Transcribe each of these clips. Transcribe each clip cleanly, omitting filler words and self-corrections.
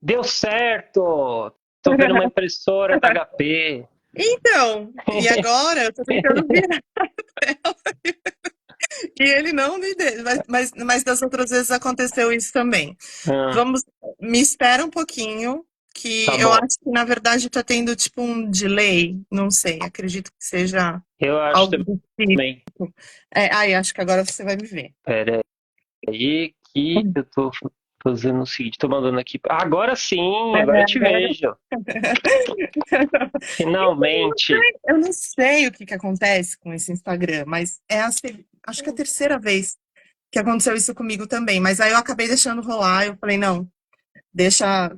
Deu certo! Tô vendo uma impressora da HP. Então, e agora eu tô tentando virar e ele não me deixa, mas das outras vezes aconteceu isso também. Ah, Vamos, me espera um pouquinho, que tá eu bom. acho que na verdade tá tendo tipo um delay, não sei, acredito que seja Eu acho algo do tipo. também. Ai, acho que agora você vai me ver. Pera aí que eu tô fazendo o seguinte, tô mandando aqui. Agora sim, É, agora eu te agora... vejo. Finalmente. Eu não sei o que que acontece com esse Instagram, mas acho que é a terceira vez que aconteceu isso comigo também. Mas aí eu acabei deixando rolar, eu falei, não, deixa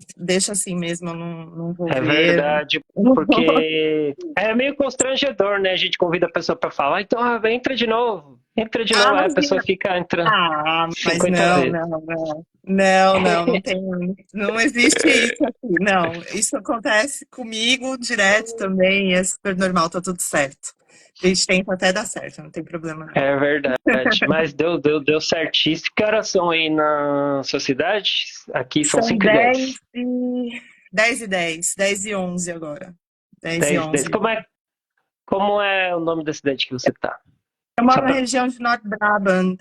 assim mesmo, eu não vou É ver. verdade, porque é meio constrangedor, né? A gente convida a pessoa para falar, então entra de novo, entra de Ah, novo. Aí a pessoa imagina. fica entrando Ah, mas 50 não, vezes. não, não. Não, não, não tem, não existe isso aqui. Não, isso acontece comigo direto também, e é super normal, tá tudo certo. A gente tenta até dar certo, não tem problema não. É verdade, mas deu certíssimo. Que horas são aí na sua cidade? Aqui são São 5h10. 10 e 11 agora. 10 e 10h10. 11. Como é o nome da cidade que você tá? Eu moro Só na pra... região de Noord-Brabant,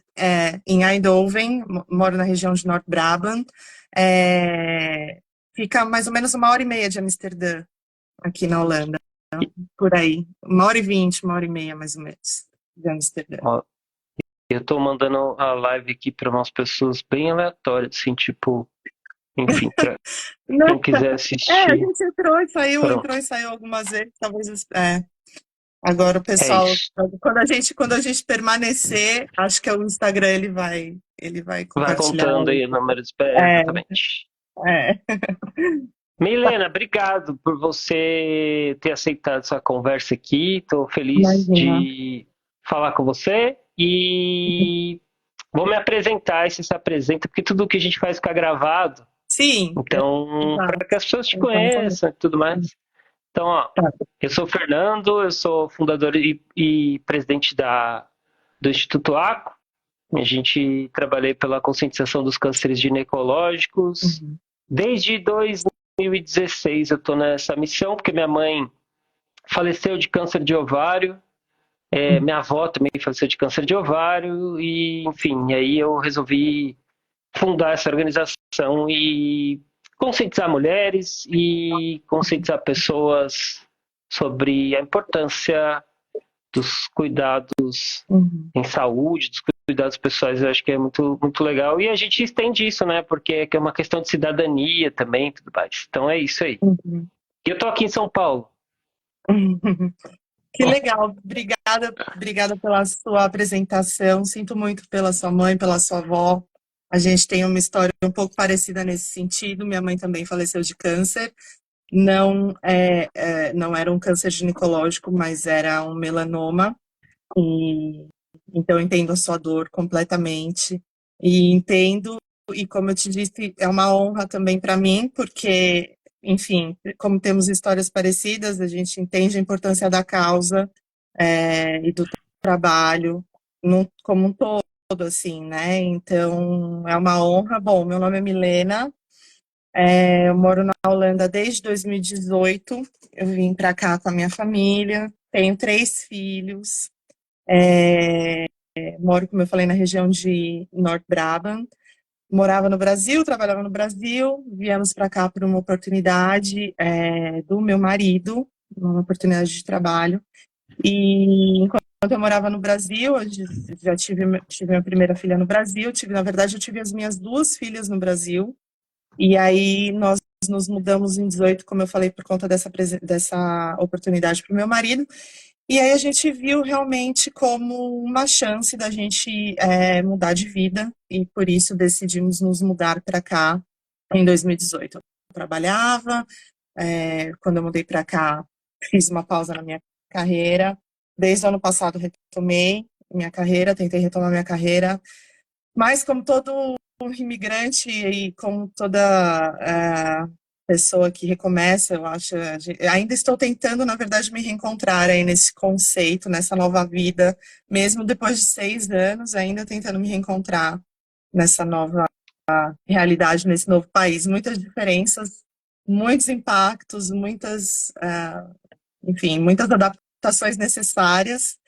em Eindhoven, moro na região de Noord-Brabant. Fica mais ou menos 1h30 de Amsterdã, aqui na Holanda, por aí. 1h20, 1h30 mais ou menos, de Amsterdã. Ó, eu tô mandando a live aqui para umas pessoas bem aleatórias, assim, tipo, enfim, para Não, quem quiser a assistir. gente entrou Pronto, e saiu algumas vezes, talvez. Agora o é pessoal, isso. quando a gente permanecer, acho que o Instagram ele vai Vai compartilhar. contando aí o número de... É, Exatamente. é. Milena, obrigado por você ter aceitado essa conversa aqui. Estou feliz Imagina. de falar com você e vou me apresentar e você se apresenta, porque tudo que a gente faz fica gravado. Sim, Então, para que exato. as pessoas te Exatamente. conheçam e tudo mais. Então, ó, Tá. eu sou o Fernando, eu sou fundador e presidente do Instituto ACO. A gente trabalhei pela conscientização dos cânceres ginecológicos. Uhum. Desde 2016 eu estou nessa missão, porque minha mãe faleceu de câncer de ovário, minha avó também faleceu de câncer de ovário, e enfim, aí eu resolvi fundar essa organização e conscientizar mulheres e conscientizar pessoas sobre a importância dos cuidados Uhum. em saúde, dos cuidados pessoais. Eu acho que é muito, muito legal. E a gente estende isso, né? Porque é uma questão de cidadania também, tudo mais. Então é isso aí. Uhum. E eu tô aqui em São Paulo. Uhum. Que legal. Obrigada pela sua apresentação. Sinto muito pela sua mãe, pela sua avó. A gente tem uma história um pouco parecida nesse sentido. Minha mãe também faleceu de câncer. Não era um câncer ginecológico, mas era um melanoma. E então eu entendo a sua dor completamente e entendo, e como eu te disse, é uma honra também para mim, porque, enfim, como temos histórias parecidas, a gente entende a importância da causa, e do trabalho como um todo, assim, né? Então é uma honra. Bom, meu nome é Milena, eu moro na Holanda desde 2018. Eu vim para cá com a minha família, tenho 3 filhos. Moro, como eu falei, na região de North Brabant. Morava no Brasil, trabalhava no Brasil. Viemos para cá por uma oportunidade, do meu marido, uma oportunidade de trabalho. E enquanto eu morava no Brasil, eu já tive minha primeira filha no Brasil. Na verdade, eu tive as minhas 2 filhas no Brasil. E aí nós nos mudamos em 18, como eu falei, por conta dessa oportunidade para o meu marido. E aí a gente viu realmente como uma chance da gente mudar de vida, e por isso decidimos nos mudar para cá em 2018. Eu trabalhava, quando eu mudei para cá, fiz uma pausa na minha carreira. Desde o ano passado retomei minha carreira, tentei retomar minha carreira, mas como todo imigrante e como toda pessoa que recomeça, eu acho, ainda estou tentando, na verdade, me reencontrar aí nesse conceito, nessa nova vida, mesmo depois de 6 anos, ainda tentando me reencontrar nessa nova realidade nesse novo país. Muitas diferenças, muitos impactos, enfim, muitas adaptações necessárias.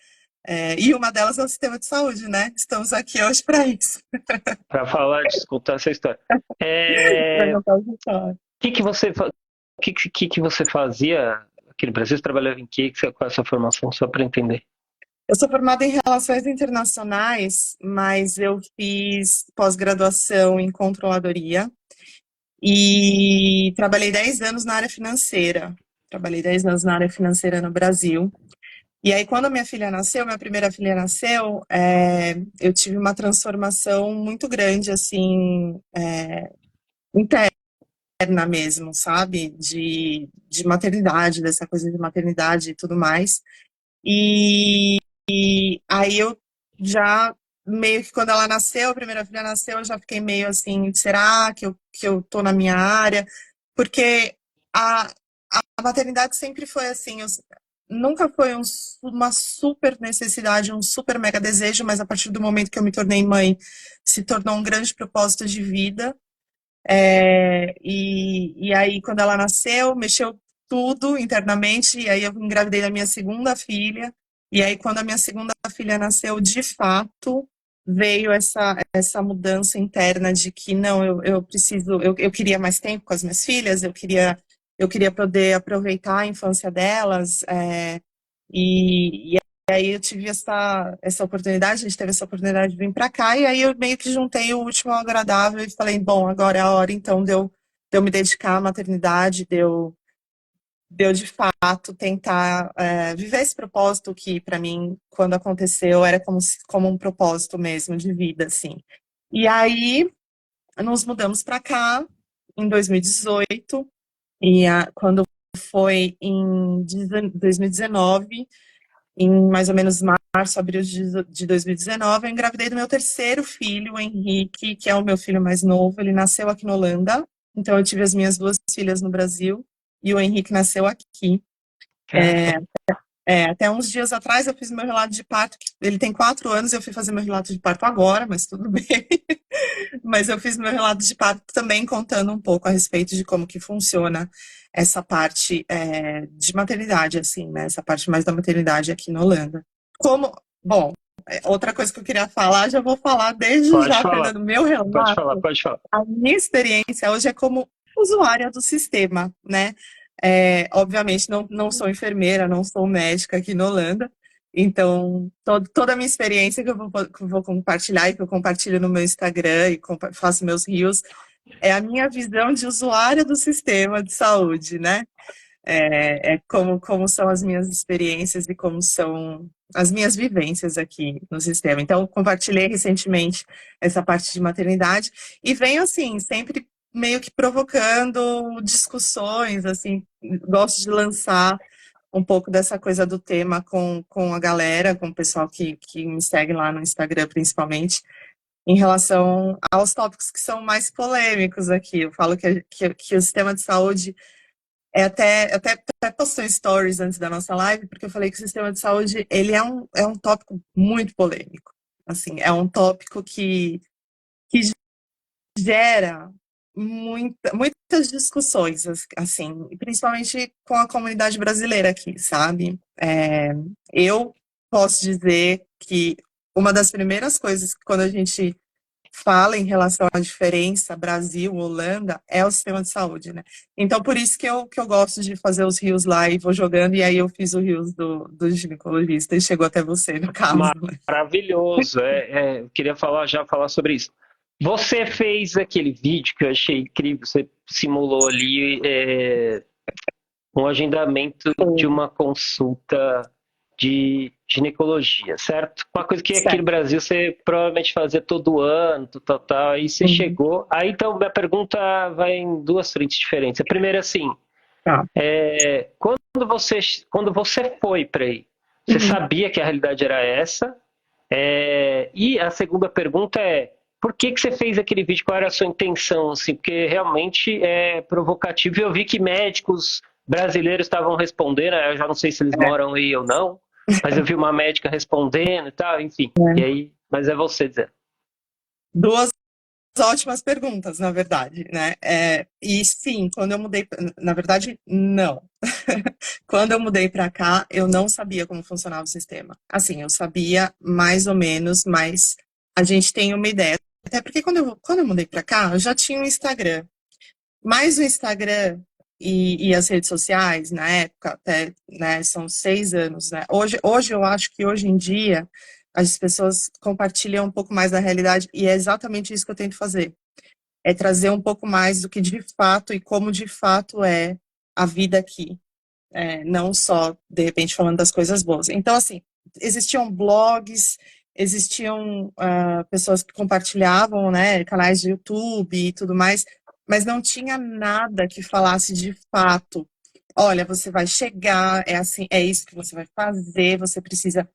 E uma delas é o sistema de saúde, né? Estamos aqui hoje para isso. Para falar, de escutar essa história. Para É, contar essa história. que você fazia aqui no Brasil? Você trabalhava em quê? Qual é a sua formação? Só para entender. Eu sou formada em Relações Internacionais, mas eu fiz pós-graduação em Controladoria e trabalhei 10 anos na área financeira. Trabalhei 10 anos na área financeira no Brasil. E aí, quando a minha filha nasceu, minha primeira filha nasceu, eu tive uma transformação muito grande, assim, interna mesmo, sabe? De maternidade, dessa coisa de maternidade e tudo mais. E aí eu já meio que quando ela nasceu, a primeira filha nasceu, eu já fiquei meio assim, será que eu tô na minha área? Porque a, a maternidade sempre foi assim, nunca foi uma super necessidade, um super mega desejo, mas a partir do momento que eu me tornei mãe, se tornou um grande propósito de vida. E aí, quando ela nasceu, mexeu tudo internamente, e aí eu engravidei da minha segunda filha, e aí, quando a minha segunda filha nasceu, de fato, veio essa mudança interna de que, não, eu preciso, eu queria mais tempo com as minhas filhas, eu queria poder aproveitar a infância delas, e aí eu tive essa oportunidade, a gente teve essa oportunidade de vir para cá, e aí eu meio que juntei o último ao agradável e falei, bom, agora é a hora então de eu me dedicar à maternidade, de eu de fato tentar viver esse propósito que para mim, quando aconteceu, era como um propósito mesmo de vida, assim. E aí nos mudamos para cá em 2018, quando foi em 2019, em mais ou menos março, abril de 2019, eu engravidei do meu terceiro filho, o Henrique, que é o meu filho mais novo. Ele nasceu aqui na Holanda, então eu tive as minhas duas filhas no Brasil e o Henrique nasceu aqui. Certo. Até uns dias atrás eu fiz meu relato de parto. Ele tem 4 anos, eu fui fazer meu relato de parto agora, mas tudo bem. Mas eu fiz meu relato de parto também contando um pouco a respeito de como que funciona essa parte de maternidade, assim, né? Essa parte mais da maternidade aqui na Holanda. Bom, outra coisa que eu queria falar, já vou falar desde Pode já, falar, Fernando, meu pode falar, relato, pode falar. a minha experiência hoje é como usuária do sistema, né? Obviamente não sou enfermeira, não sou médica aqui na Holanda, então toda a minha experiência que eu vou compartilhar e que eu compartilho no meu Instagram e faço meus reels, é a minha visão de usuária do sistema de saúde, né? Como são as minhas experiências e como são as minhas vivências aqui no sistema. Então, compartilhei recentemente essa parte de maternidade e venho, assim, sempre meio que provocando discussões, assim, gosto de lançar um pouco dessa coisa do tema com a galera, com o pessoal que me segue lá no Instagram, principalmente, em relação aos tópicos que são mais polêmicos aqui. Eu falo que o sistema de saúde até postou em stories antes da nossa live, porque eu falei que o sistema de saúde, ele é um tópico muito polêmico. Assim, é um tópico que gera muitas discussões, assim, principalmente com a comunidade brasileira aqui, sabe? Eu posso dizer que uma das primeiras coisas que quando a gente fala em relação à diferença Brasil-Holanda é o sistema de saúde, né? Então, por isso que eu gosto de fazer os rios lá e vou jogando, e aí eu fiz o rios do ginecologista e chegou até você, no caso, né? Maravilhoso. Eu queria falar sobre isso. Você fez aquele vídeo que eu achei incrível. Você simulou ali um agendamento de uma consulta de ginecologia, certo? Uma coisa que aqui no Certo. Brasil você provavelmente fazia todo ano, tal. Aí você Uhum. chegou. Aí então minha pergunta vai em duas frentes diferentes. A primeira, assim, Tá. quando você foi para aí, você Uhum. sabia que a realidade era essa? E a segunda pergunta é, por que você fez aquele vídeo? Qual era a sua intenção? Assim, porque realmente é provocativo. E eu vi que médicos brasileiros estavam respondendo, eu já não sei se eles moram aí ou não, mas eu vi uma médica respondendo e tal, enfim. E É. aí, mas é você dizendo. Duas ótimas perguntas, na verdade, né? E sim, quando eu mudei, na verdade, não. Quando eu mudei para cá, eu não sabia como funcionava o sistema. Assim, eu sabia mais ou menos, mas a gente tem uma ideia. Até porque quando eu mudei para cá, eu já tinha um Instagram. Mas o Instagram e as redes sociais, na época, até, né, são 6 anos, né? Hoje eu acho que hoje em dia as pessoas compartilham um pouco mais da realidade e é exatamente isso que eu tento fazer. É trazer um pouco mais do que de fato e como de fato é a vida aqui. Não só, de repente, falando das coisas boas. Então, assim, existiam blogs, existiam pessoas que compartilhavam, né, canais de YouTube e tudo mais, mas não tinha nada que falasse de fato. Olha, você vai chegar, é assim, é isso que você vai fazer, você precisa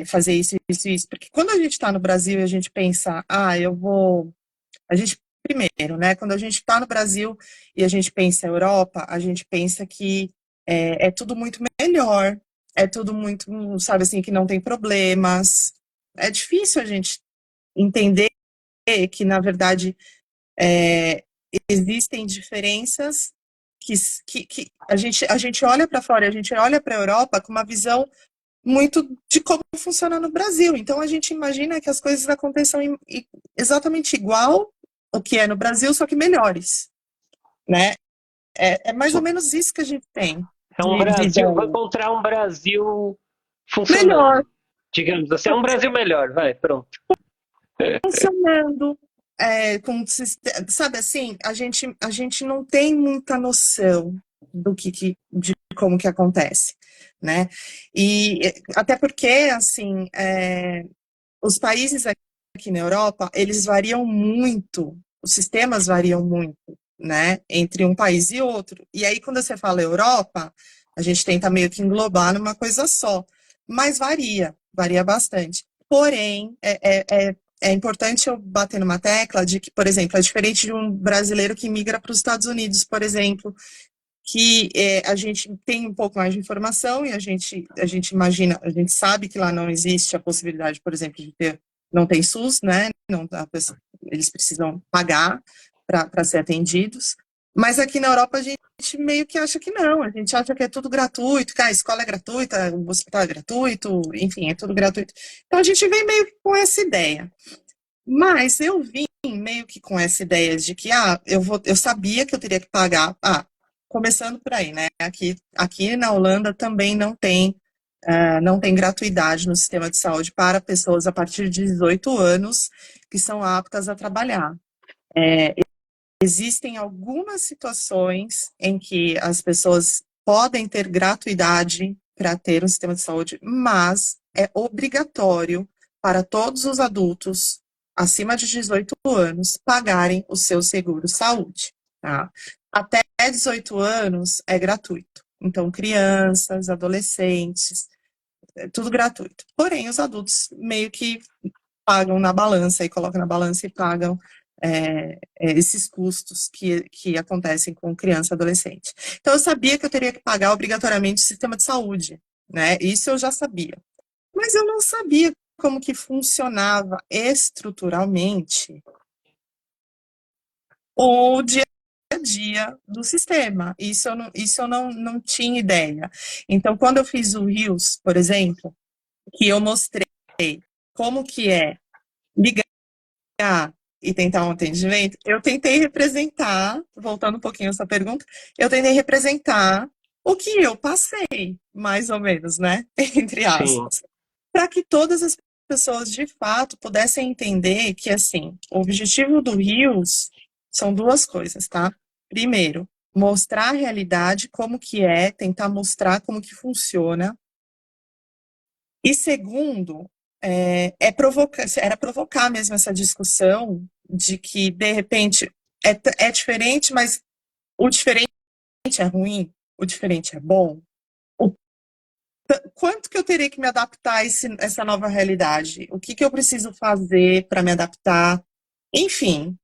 fazer isso, isso, isso. Porque quando a gente está no Brasil e a gente pensa, eu vou. A gente, primeiro, né, quando a gente está no Brasil e a gente pensa Europa, a gente pensa que é tudo muito melhor, é tudo muito, sabe assim, que não tem problemas. É difícil a gente entender que, na verdade, é, existem diferenças que a gente olha para fora, a gente olha para a Europa com uma visão muito de como funciona no Brasil. Então a gente imagina que as coisas aconteçam exatamente igual o que é no Brasil, só que melhores, né? É mais ou menos isso que a gente tem É um de Brasil, vou ideia. encontrar um Brasil Melhor, funcionando, digamos assim. É um Brasil melhor, vai, pronto. funcionando, sabe assim, a gente não tem muita noção de como que acontece, né? E até porque, assim, os países aqui na Europa, eles variam muito, os sistemas variam muito, né, entre um país e outro. E aí, quando você fala Europa, a gente tenta meio que englobar numa coisa só, mas varia bastante. Porém, é importante eu bater numa tecla de que, por exemplo, é diferente de um brasileiro que migra para os Estados Unidos, por exemplo, que a gente tem um pouco mais de informação e a gente imagina, a gente sabe que lá não existe a possibilidade, por exemplo, de ter, não tem SUS, né? Não, eles precisam pagar para ser atendidos. Mas aqui na Europa a gente meio que acha que não, a gente acha que é tudo gratuito, que a escola é gratuita, o hospital é gratuito, enfim, é tudo gratuito. Então a gente vem meio que com essa ideia. Mas eu vim meio que com essa ideia de que eu sabia que eu teria que pagar. Começando por aí, né? Aqui na Holanda também não tem gratuidade no sistema de saúde para pessoas a partir de 18 anos que são aptas a trabalhar. Existem algumas situações em que as pessoas podem ter gratuidade para ter um sistema de saúde, mas é obrigatório para todos os adultos acima de 18 anos pagarem o seu seguro saúde, tá? Até 18 anos é gratuito. Então, crianças, adolescentes, é tudo gratuito. Porém, os adultos meio que pagam na balança e colocam na balança e pagam esses custos que acontecem com criança e adolescente. Então, eu sabia que eu teria que pagar obrigatoriamente o sistema de saúde, né? Isso eu já sabia. Mas eu não sabia como que funcionava estruturalmente o dia a dia do sistema. Isso eu não tinha ideia. Então, quando eu fiz o Rios, por exemplo, que eu mostrei como que é ligar e tentar um atendimento, eu tentei representar, voltando um pouquinho a essa pergunta, eu tentei representar o que eu passei, mais ou menos, né? Entre Sim. aspas, para que todas as pessoas de fato pudessem entender que, assim, o objetivo do Rios são duas coisas, tá? Primeiro, mostrar a realidade, como que é, tentar mostrar como que funciona. E segundo, era provocar mesmo essa discussão de que, de repente, é diferente, mas o diferente é ruim, o diferente é bom. O quanto que eu teria que me adaptar a essa nova realidade? O que que eu preciso fazer para me adaptar? Enfim,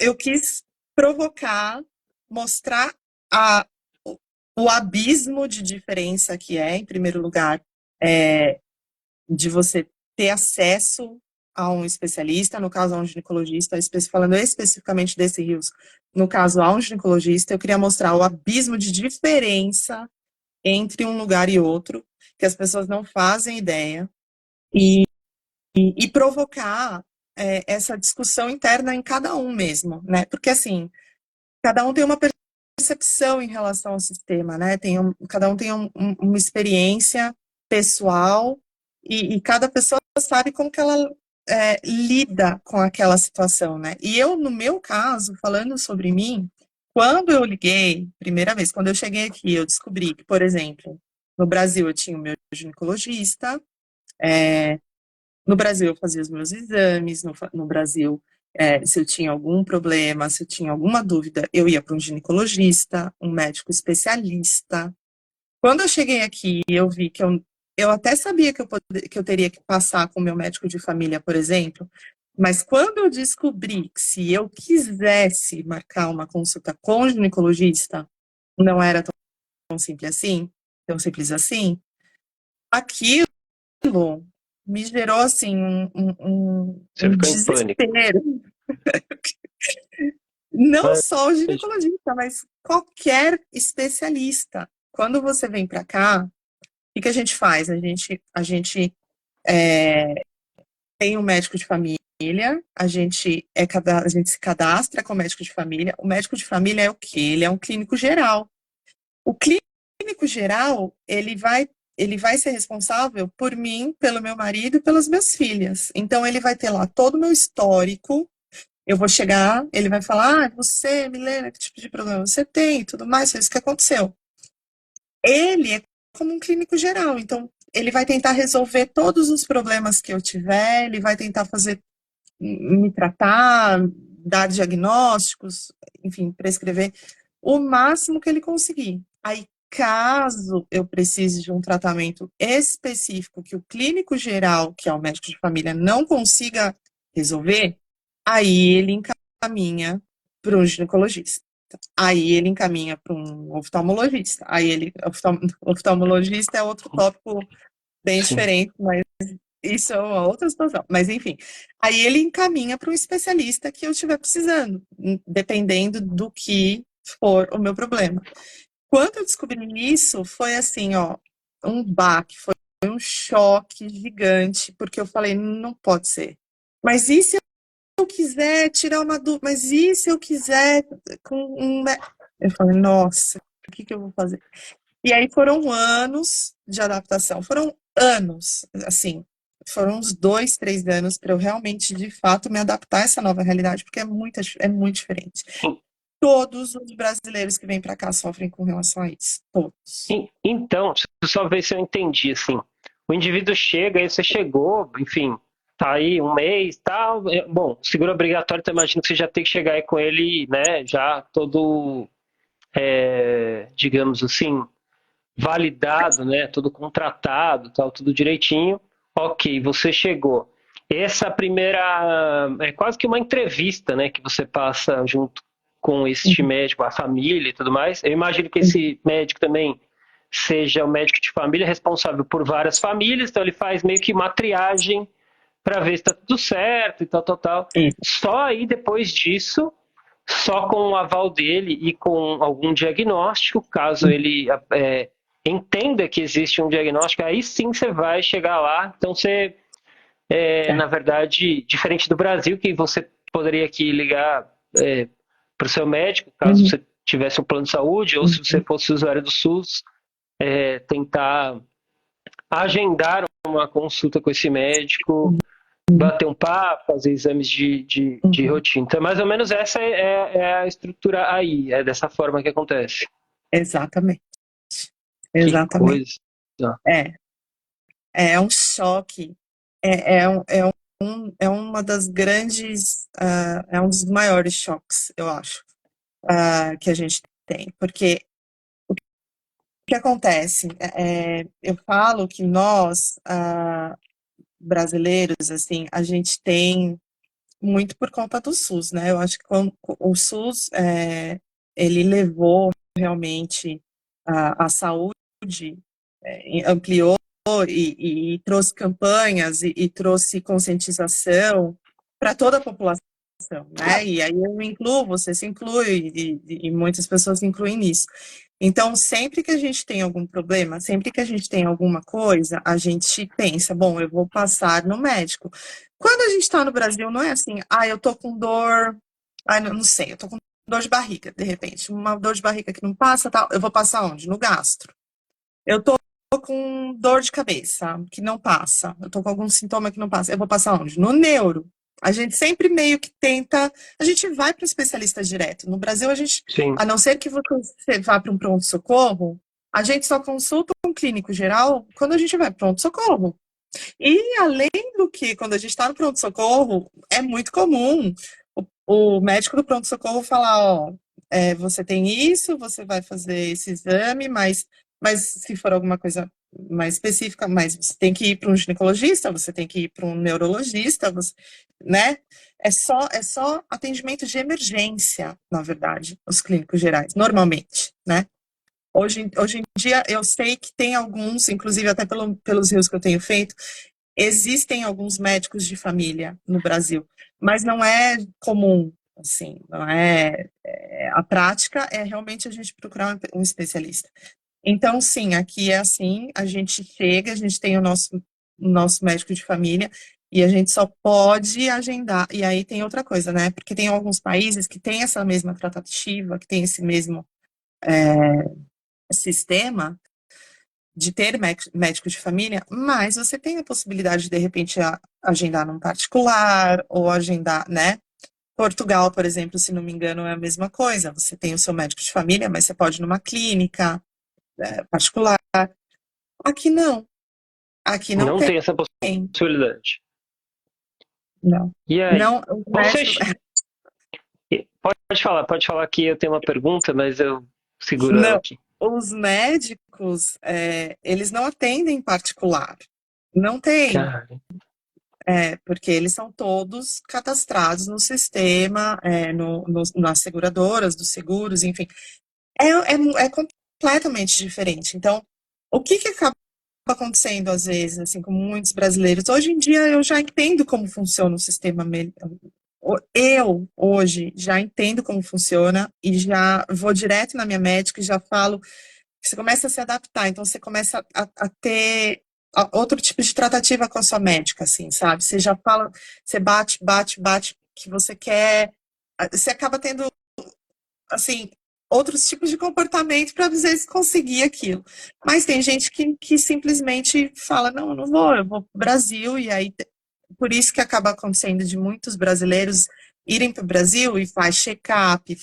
eu quis provocar, mostrar a, o, o abismo de diferença que é, em primeiro lugar, de você ter acesso a um especialista, no caso a um ginecologista, falando especificamente desse rios, no caso a um ginecologista, eu queria mostrar o abismo de diferença entre um lugar e outro, que as pessoas não fazem ideia, e, e provocar essa discussão interna em cada um mesmo, né? Porque assim, cada um tem uma percepção em relação ao sistema, né? Cada um tem uma experiência pessoal e cada pessoa sabe como que ela lida com aquela situação, né? E eu, no meu caso, falando sobre mim, quando eu liguei, primeira vez, quando eu cheguei aqui, eu descobri que, por exemplo, no Brasil eu tinha o meu ginecologista, no Brasil eu fazia os meus exames, no Brasil, se eu tinha algum problema, se eu tinha alguma dúvida, eu ia para um ginecologista, um médico especialista. Quando eu cheguei aqui, eu vi que eu até sabia que eu teria que passar com o meu médico de família, por exemplo, mas quando eu descobri que se eu quisesse marcar uma consulta com o ginecologista, não era tão simples assim, aquilo me gerou, assim, Você um ficou em pânico. desespero. Não Mas, só o ginecologista, mas qualquer especialista. Quando você vem para cá, o que a gente faz? A gente tem um médico de família, a gente se cadastra com o médico de família. O médico de família é o quê? Ele é um clínico geral. O clínico geral, ele vai ser responsável por mim, pelo meu marido e pelas minhas filhas. Então, ele vai ter lá todo o meu histórico. Eu vou chegar, ele vai falar, você, Milena, que tipo de problema você tem e tudo mais, foi isso que aconteceu. Ele é como um clínico geral, então ele vai tentar resolver todos os problemas que eu tiver, ele vai tentar me tratar, dar diagnósticos, enfim, prescrever o máximo que ele conseguir. Aí, caso eu precise de um tratamento específico que o clínico geral, que é o médico de família, não consiga resolver, aí ele encaminha para um ginecologista. Aí ele encaminha para um oftalmologista. Oftalmologista é outro tópico bem sim. diferente, mas isso é uma outra situação. Mas enfim, aí ele encaminha para um especialista que eu estiver precisando, dependendo do que for o meu problema. Quando eu descobri isso, foi assim, ó, um baque, foi um choque gigante, porque eu falei, não pode ser. Mas e se eu quiser tirar uma dúvida? Mas e se eu quiser com Eu falei, nossa, o que que eu vou fazer? E aí foram anos de adaptação, foram anos, assim, foram uns 2, 3 anos para eu realmente, de fato, me adaptar a essa nova realidade, porque é muito diferente. Todos os brasileiros que vêm para cá sofrem com relação a isso, todos. Então, deixa eu só ver se eu entendi, assim. O indivíduo chega, aí você chegou, enfim, tá aí um mês, tal. Bom, seguro obrigatório, então imagino que você já tem que chegar aí com ele, né, já todo, digamos assim, validado, né, todo contratado, tal, tudo direitinho. Ok, você chegou. Essa primeira é quase que uma entrevista, né, que você passa junto com este médico, a família e tudo mais. Eu imagino que esse médico também seja o médico de família responsável por várias famílias, então ele faz meio que uma triagem para ver se está tudo certo e tal, tal, tal. Isso. Só aí depois disso, só com o aval dele e com algum diagnóstico, caso ele entenda que existe um diagnóstico, aí sim você vai chegar lá. Então você, na verdade, diferente do Brasil, que você poderia aqui ligar para o seu médico, caso Uhum. você tivesse um plano de saúde, ou se você Uhum. fosse usuário do SUS, tentar agendar uma consulta com esse médico, bater um papo, fazer exames de Uhum. rotina. Então, mais ou menos essa é a estrutura aí, é dessa forma que acontece. Exatamente, Que exatamente. coisa. É, é um choque, é uma das grandes, é um dos maiores choques, eu acho, que a gente tem, porque o que acontece? Eu falo que nós, brasileiros, assim, a gente tem muito por conta do SUS, né? Eu acho que o SUS, ele levou realmente a saúde, ampliou e trouxe campanhas e trouxe conscientização para toda a população, né? E aí eu me incluo, você se inclui, e muitas pessoas se incluem nisso. Então, sempre que a gente tem algum problema, sempre que a gente tem alguma coisa, a gente pensa, bom, eu vou passar no médico. Quando a gente está no Brasil, não é assim, eu tô com dor, não sei, eu tô com dor de barriga, de repente, uma dor de barriga que não passa, tal, eu vou passar onde? No gastro. Eu tô com dor de cabeça, que não passa. Eu tô com algum sintoma que não passa. Eu vou passar onde? No neuro. A gente sempre meio que tenta. A gente vai para o especialista direto. No Brasil, a gente, Sim. a não ser que você vá para um pronto-socorro, a gente só consulta um clínico geral quando a gente vai para pronto-socorro. E além do que, quando a gente está no pronto-socorro, é muito comum o médico do pronto-socorro falar, ó, você tem isso, você vai fazer esse exame, mas se for alguma coisa mais específica, mas você tem que ir para um ginecologista, você tem que ir para um neurologista, né? É só atendimento de emergência, na verdade, os clínicos gerais, normalmente, né? Hoje em dia, eu sei que tem alguns, inclusive até pelos rios que eu tenho feito, existem alguns médicos de família no Brasil, mas não é comum, assim, não é, a prática é realmente a gente procurar um especialista. Então, sim, aqui é assim, a gente chega, a gente tem o nosso médico de família e a gente só pode agendar. E aí tem outra coisa, né? Porque tem alguns países que têm essa mesma tratativa, que tem esse mesmo sistema, de ter médico de família, mas você tem a possibilidade de repente, agendar num particular, ou agendar, né? Portugal, por exemplo, se não me engano, é a mesma coisa. Você tem o seu médico de família, mas você pode ir numa clínica, particular. Aqui não. Aqui não Não tem. tem essa possibilidade. Não. E aí? Não, os Você. médicos. Pode falar que eu tenho uma pergunta, mas eu seguro ela Não. aqui. Os médicos, eles não atendem particular. Não tem. Cara, Porque eles são todos cadastrados no sistema, nas seguradoras, dos seguros, enfim. É completamente diferente. Então, o que acaba acontecendo às vezes, assim, com muitos brasileiros? Hoje em dia eu já entendo como funciona o sistema. Eu, hoje, já entendo como funciona e já vou direto na minha médica e já falo. Você começa a se adaptar, então você começa a ter outro tipo de tratativa com a sua médica, assim, sabe? Você já fala, você bate, bate, bate, que você quer. Você acaba tendo, assim, outros tipos de comportamento para às vezes conseguir aquilo. Mas tem gente que simplesmente fala: não, eu não vou, eu vou para o Brasil, e aí, por isso que acaba acontecendo de muitos brasileiros irem para o Brasil e faz check-up,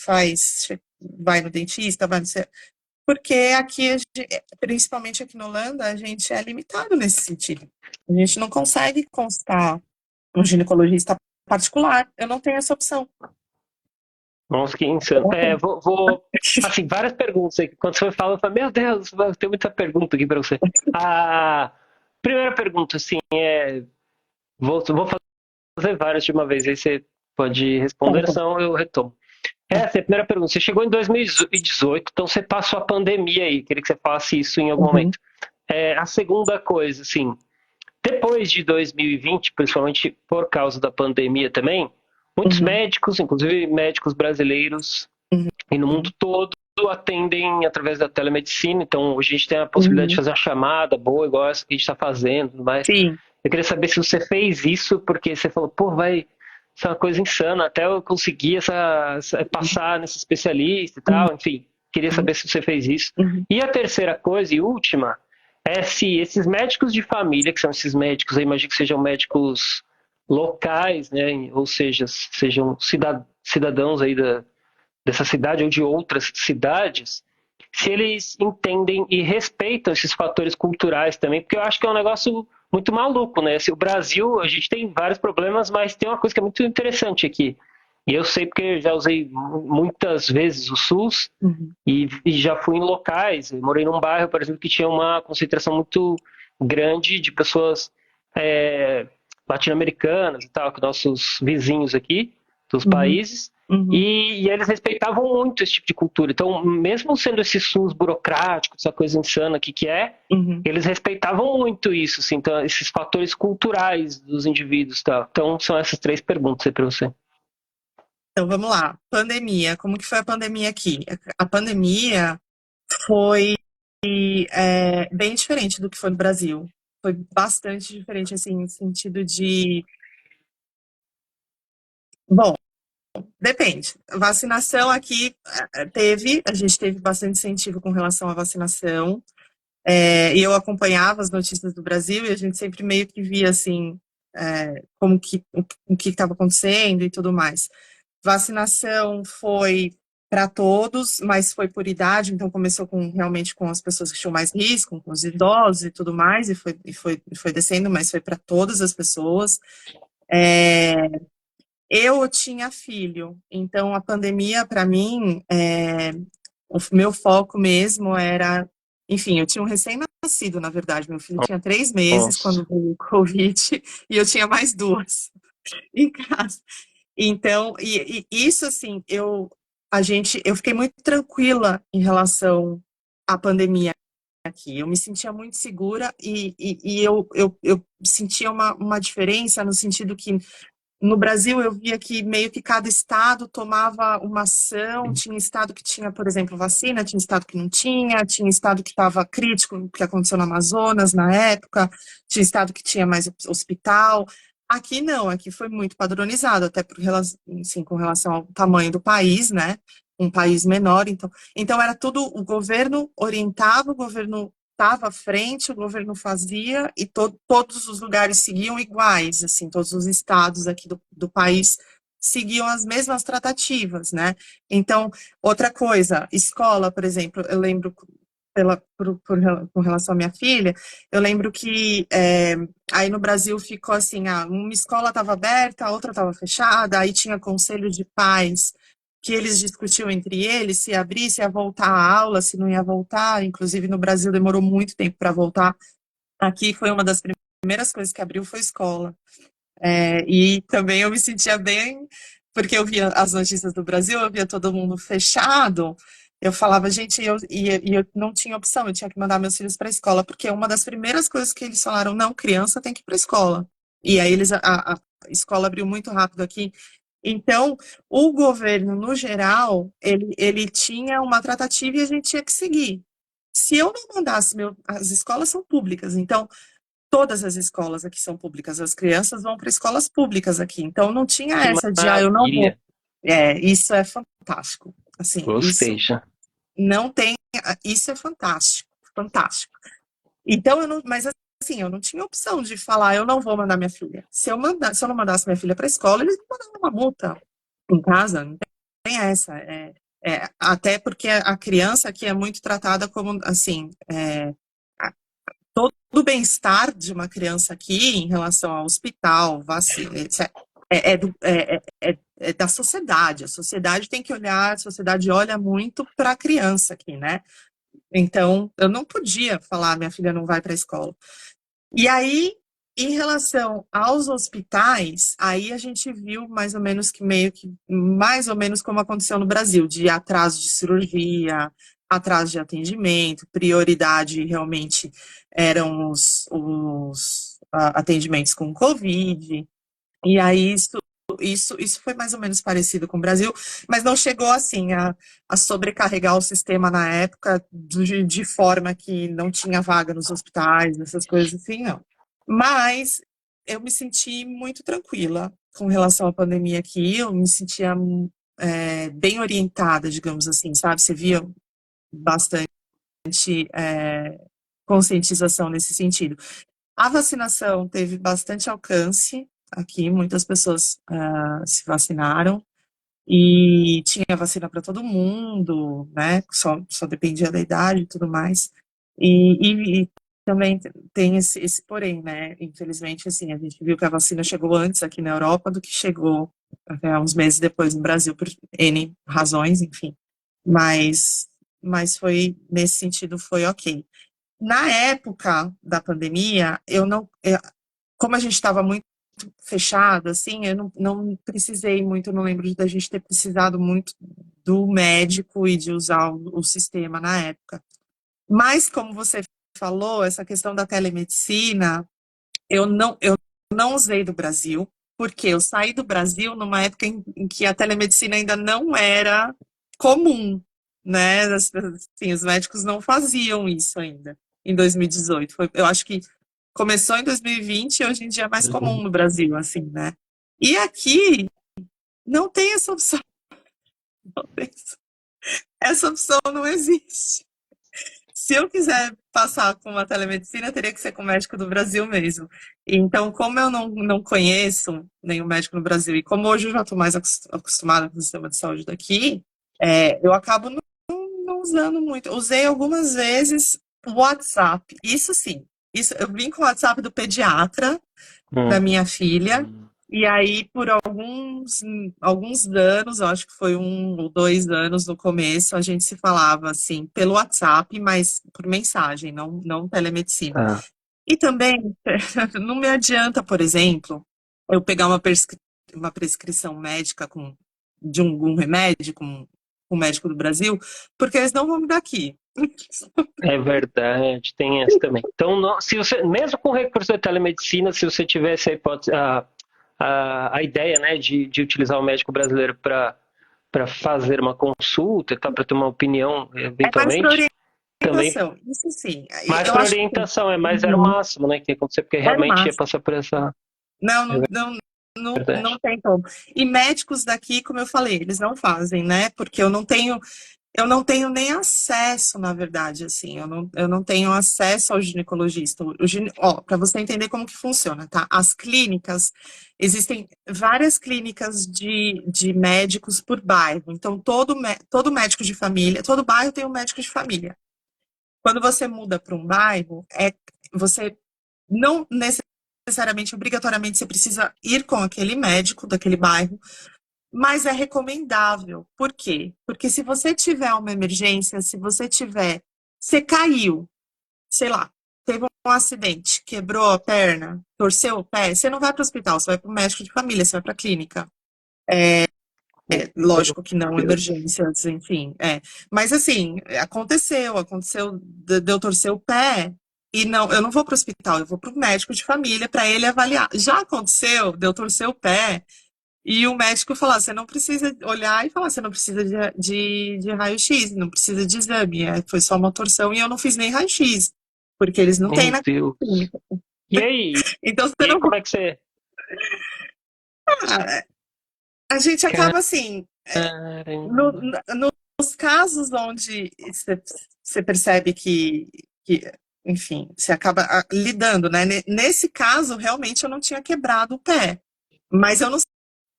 vai no dentista, vai no porque aqui, principalmente aqui na Holanda, a gente é limitado nesse sentido. A gente não consegue constar um ginecologista particular. Eu não tenho essa opção. nossa, que insano. Assim, várias perguntas aqui. Quando você fala, eu falo, meu Deus, eu tenho muita pergunta aqui para você. A primeira pergunta, assim, vou fazer várias de uma vez, aí você pode responder, senão eu retomo. Essa é a primeira pergunta. Você chegou em 2018, então você passou a pandemia aí. Queria que você falasse isso em algum Uhum, momento. A segunda coisa, assim, depois de 2020, principalmente por causa da pandemia também, muitos uhum, médicos, inclusive médicos brasileiros e no mundo uhum, todo, atendem através da telemedicina. Então, hoje a gente tem a possibilidade de uhum. fazer uma chamada boa, igual essa que a gente está fazendo, mas Sim. eu queria saber se você fez isso, porque você falou, pô, vai ser uma coisa insana, até eu conseguir passar nesse especialista e Uhum, tal, enfim. Queria saber se você fez isso. uhum, E a terceira coisa e última é se esses médicos de família, que são esses médicos, eu imagino que sejam médicos locais, né, ou seja, sejam cidadãos aí dessa cidade ou de outras cidades, se eles entendem e respeitam esses fatores culturais também, porque eu acho que é um negócio muito maluco, né? Assim, o Brasil, a gente tem vários problemas, mas tem uma coisa que é muito interessante aqui. E eu sei porque eu já usei muitas vezes o SUS uhum, e já fui em locais. Eu morei num bairro, por exemplo, que tinha uma concentração muito grande de pessoas é, latino-americanas e tal, que nossos vizinhos aqui. dos Uhum. países, Uhum. e eles respeitavam muito esse tipo de cultura. Então, mesmo sendo esse SUS burocrático, essa coisa insana que é, Uhum. eles respeitavam muito isso, assim, então, esses fatores culturais dos indivíduos. Tá? Então, são essas 3 perguntas aí para você. Então, vamos lá. Pandemia. Como que foi a pandemia aqui? A pandemia foi bem diferente do que foi no Brasil. Foi bastante diferente, assim, no sentido de... Bom, depende. Vacinação aqui a gente teve bastante incentivo com relação à vacinação. E eu acompanhava as notícias do Brasil e a gente sempre meio que via, assim, como que, o que estava acontecendo e tudo mais. Vacinação foi para todos, mas foi por idade, então começou realmente com as pessoas que tinham mais risco, com os idosos e tudo mais, e foi descendo, mas foi para todas as pessoas. Eu tinha filho, então a pandemia, para mim, o meu foco mesmo era. Enfim, eu tinha um recém-nascido, na verdade. Meu filho tinha 3 meses Nossa. quando veio o Covid e eu tinha mais 2 em casa. Então, e isso assim, eu fiquei muito tranquila em relação à pandemia aqui. Eu me sentia muito segura e eu sentia uma diferença no sentido que no Brasil eu via que meio que cada estado tomava uma ação, tinha estado que tinha, por exemplo, vacina, tinha estado que não tinha estado que estava crítico, o que aconteceu no Amazonas na época, tinha estado que tinha mais hospital. Aqui não, aqui foi muito padronizado, até assim, com relação ao tamanho do país, né? Um país menor, então era tudo, o governo orientava, o governo estava à frente, o governo fazia e todos os lugares seguiam iguais, assim, todos os estados aqui do país seguiam as mesmas tratativas, né? Então, outra coisa, escola, por exemplo, eu lembro com relação à minha filha, eu lembro que aí no Brasil ficou assim, uma escola estava aberta, a outra estava fechada, aí tinha conselho de pais que eles discutiam entre eles se abrir, se ia voltar a aula, se não ia voltar. Inclusive, no Brasil demorou muito tempo para voltar. Aqui foi uma das primeiras coisas que abriu foi escola. E também eu me sentia bem, porque eu via as notícias do Brasil, eu via todo mundo fechado. Eu falava, gente, eu não tinha opção, eu tinha que mandar meus filhos para a escola, porque uma das primeiras coisas que eles falaram, não, criança tem que ir para a escola. E aí a escola abriu muito rápido aqui. Então, o governo, no geral, ele tinha uma tratativa e a gente tinha que seguir. Se eu não mandasse as escolas são públicas, então todas as escolas aqui são públicas, as crianças vão para escolas públicas aqui, então não tinha Que essa de, eu não vou. maravilha. Isso é fantástico. Assim, isso Gostei já. não tem, isso é fantástico, fantástico. Então, mas assim, eu não tinha opção de falar, eu não vou mandar minha filha. Se eu não mandasse minha filha para a escola, eles me mandavam uma multa em casa, não tem essa. Até porque a criança aqui é muito tratada como, assim, todo o bem-estar de uma criança aqui em relação ao hospital, vacina, etc., é da sociedade. A sociedade tem que olhar, a sociedade olha muito para a criança aqui, né? Então, eu não podia falar, minha filha não vai para a escola. E aí, em relação aos hospitais, aí a gente viu mais ou menos mais ou menos como aconteceu no Brasil, de atraso de cirurgia, atraso de atendimento, prioridade realmente eram os atendimentos com Covid, e aí isso foi mais ou menos parecido com o Brasil, mas não chegou assim a sobrecarregar o sistema na época de forma que não tinha vaga nos hospitais, essas coisas assim, não. Mas eu me senti muito tranquila com relação à pandemia aqui, eu me sentia bem orientada, digamos assim, sabe? Você via bastante conscientização nesse sentido. A vacinação teve bastante alcance aqui, muitas pessoas se vacinaram e tinha vacina para todo mundo, né? Só dependia da idade e tudo mais. E também tem esse porém, né? Infelizmente, assim, a gente viu que a vacina chegou antes aqui na Europa do que chegou uns meses depois no Brasil, por N razões, enfim. Mas, mas foi, nesse sentido, foi ok. Na época da pandemia, como a gente estava muito fechada, assim, eu não precisei muito, não lembro da gente ter precisado muito do médico e de usar o sistema na época. Mas, como você falou, essa questão da telemedicina, eu não usei do Brasil, porque eu saí do Brasil numa época em que a telemedicina ainda não era comum, né? Assim, os médicos não faziam isso ainda, em 2018. Eu acho que começou em 2020 e hoje em dia é mais comum Uhum. no Brasil, assim, né? E aqui não tem essa opção, não tem essa opção não existe. Se eu quiser passar com uma telemedicina, teria que ser com o médico do Brasil mesmo. Então, como eu não conheço nenhum médico no Brasil, e como hoje eu já estou mais acostumada com o sistema de saúde daqui, eu acabo não usando muito. Usei algumas vezes o WhatsApp. Isso sim. Isso, eu vim com o WhatsApp do pediatra da Hum. minha filha. E aí, por alguns anos, eu acho que foi 1 ou 2 anos no começo, a gente se falava assim, pelo WhatsApp, mas por mensagem, não telemedicina. Ah, E também, não me adianta, por exemplo, eu pegar uma prescrição médica de um remédio com um médico do Brasil, porque eles não vão me dar aqui. é verdade, tem essa também. Então, se você, mesmo com recurso da telemedicina, se você tivesse a ideia, né, de utilizar o médico brasileiro para fazer uma consulta, tá, para ter uma opinião, É mais para eventualmente, também orientação, isso sim. mais Eu para acho que orientação, mais era o uhum, máximo, né, que ia acontecer, porque era o realmente ia máximo. passar por essa. Não, É não verdade. tem como. E médicos daqui, como eu falei, eles não fazem, né? Porque eu não tenho nem acesso, na verdade, assim, eu não tenho acesso ao ginecologista. Ó, para você entender como que funciona, tá? As clínicas, existem várias clínicas de médicos por bairro. Então, todo médico de família, todo bairro tem um médico de família. Quando você muda para um bairro, você não necessariamente, obrigatoriamente, você precisa ir com aquele médico daquele bairro, mas é recomendável. Por quê? Porque se você tiver uma emergência, você caiu, sei lá, teve um acidente, quebrou a perna, torceu o pé, você não vai para o hospital, você vai para o médico de família, você vai para a clínica. Meu Lógico que não Deus. emergências, enfim, Mas assim, aconteceu de eu torcer o pé e não, eu não vou para o hospital, eu vou para o médico de família para ele avaliar. Já aconteceu de eu torcer o pé e o médico falar, você não precisa olhar e falar, você não precisa de raio-x, não precisa de exame, foi só uma torção e eu não fiz nem raio-x, porque eles não têm Meu na Deus. clínica. E aí? Então você E aí, não. como é que você. A gente acaba assim, no- Caramba. nos casos onde você percebe que, enfim, você acaba lidando, né? Nesse caso, realmente eu não tinha quebrado o pé. Mas eu não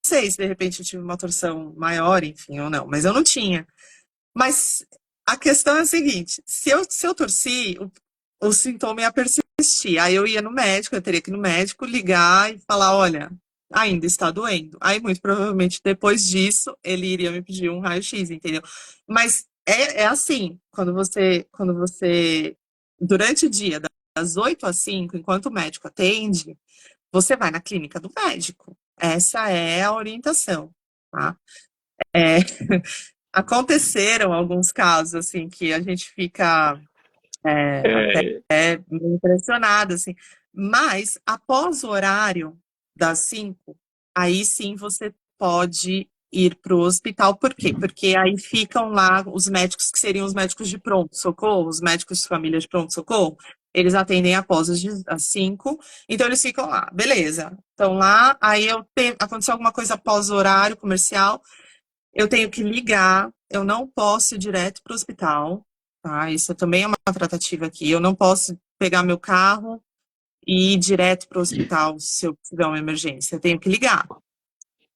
sei se de repente eu tive uma torção maior, enfim, ou não, mas eu não tinha. Mas a questão é a seguinte: se eu torci, o sintoma ia persistir. Aí eu ia no médico, eu teria que ir no médico, ligar e falar: olha, ainda está doendo. Aí, muito provavelmente, depois disso, ele iria me pedir um raio-x, entendeu? Mas é assim: durante o dia, das 8 às 5, enquanto o médico atende, você vai na clínica do médico. Essa é a orientação, tá? É, aconteceram alguns casos, assim, que a gente fica até É, meio impressionado, assim. Mas, após o horário das 5, aí sim você pode ir para o hospital. Por quê? Porque aí ficam lá os médicos que seriam os médicos de pronto-socorro, os médicos de família de pronto-socorro. Eles atendem após as 5, então eles ficam lá, beleza. Então lá, aí aconteceu alguma coisa após o horário comercial, eu tenho que ligar, eu não posso ir direto para o hospital, tá? Isso também é uma tratativa aqui. Eu não posso pegar meu carro e ir direto para o hospital se eu tiver uma emergência. Eu tenho que ligar.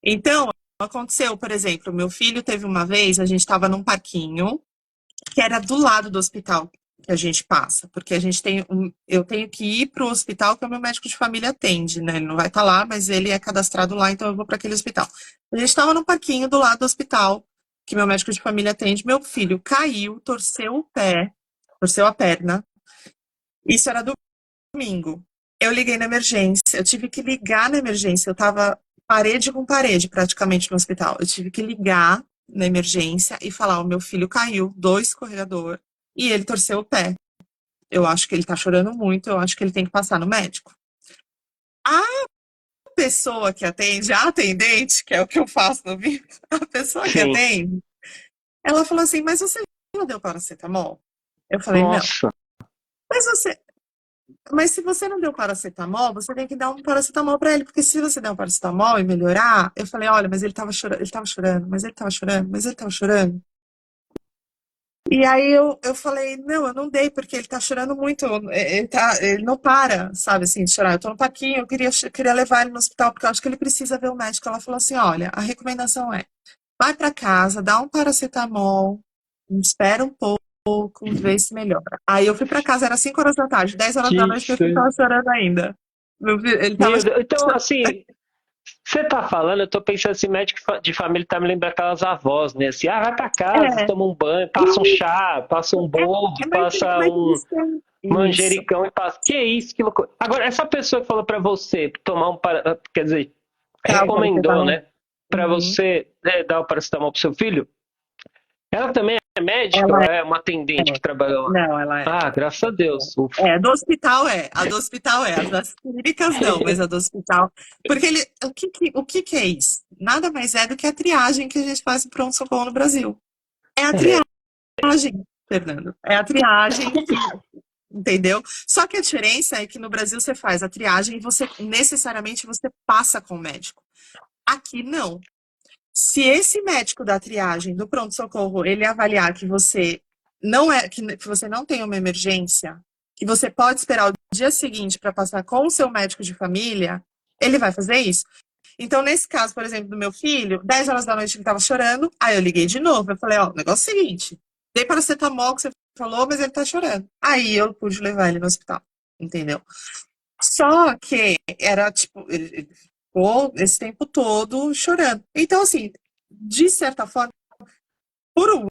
Então, aconteceu, por exemplo, meu filho teve uma vez, a gente estava num parquinho que era do lado do hospital que a gente passa, porque eu tenho que ir para o hospital que o meu médico de família atende, né? Ele não vai estar lá, mas ele é cadastrado lá, então eu vou para aquele hospital. A gente estava num parquinho do lado do hospital que meu médico de família atende. Meu filho caiu, torceu o pé, torceu a perna. Isso era domingo. Eu liguei na emergência, eu tive que ligar na emergência, eu tava parede com parede praticamente no hospital. Eu tive que ligar na emergência e falar: o meu filho caiu do escorregador e ele torceu o pé. Eu acho que ele tá chorando muito, eu acho que ele tem que passar no médico. A pessoa que atende, a atendente, que é o que eu faço no vídeo, a pessoa que Sim. atende, ela falou assim: mas você já deu paracetamol? Eu falei: não. Nossa, Mas você, Mas se você não deu paracetamol, você tem que dar um paracetamol pra ele, porque se você der um paracetamol e melhorar, eu falei, olha, mas ele tava chorando, mas ele tava chorando, mas ele tava chorando. E aí eu falei, não, eu não dei, porque ele tá chorando muito, ele não para, sabe, assim, de chorar. Eu tô no parquinho, queria levar ele no hospital, porque eu acho que ele precisa ver o médico. Ela falou assim, olha, a recomendação é, vai pra casa, dá um paracetamol, espera um pouco, vê se melhora. Aí eu fui pra casa, era 5 horas da tarde, 10 horas da que noite, meu filho isso. tava chorando ainda. Ele tava Meu Deus. Então, assim, você tá falando, eu tô pensando assim, médico de família tá me lembrando aquelas avós, né? Assim, ah, vai pra casa, É, toma um banho, passa um chá, passa um bolo, passa mas um isso. manjericão e passa. Que isso, que loucura. Agora, essa pessoa que falou pra você tomar quer dizer, Tá, o recomendou, paracetamol. né? Pra Uhum. você dar o paracetamol pro seu filho, ela também é médica ou Ela é uma atendente que trabalhou lá? não, ela é. Ah, graças a Deus. Ufa. É, do hospital é. A do hospital é. As das clínicas não, mas a do hospital. Porque o que que é isso? Nada mais é do que a triagem que a gente faz no pronto-socorro no Brasil. É a É, triagem, Fernando. É a triagem que. Entendeu? Só que a diferença é que no Brasil você faz a triagem e você necessariamente você passa com o médico. Aqui não. Se esse médico da triagem do pronto-socorro ele avaliar que você que você não tem uma emergência, que você pode esperar o dia seguinte para passar com o seu médico de família, ele vai fazer isso. Então, nesse caso, por exemplo, do meu filho, 10 horas da noite ele estava chorando, aí eu liguei de novo, eu falei, ó, o negócio é o seguinte, dei paracetamol que você falou, mas ele tá chorando. Aí eu pude levar ele no hospital, entendeu? Só que era tipo, ele ficou esse tempo todo chorando. Então, assim, de certa forma, por um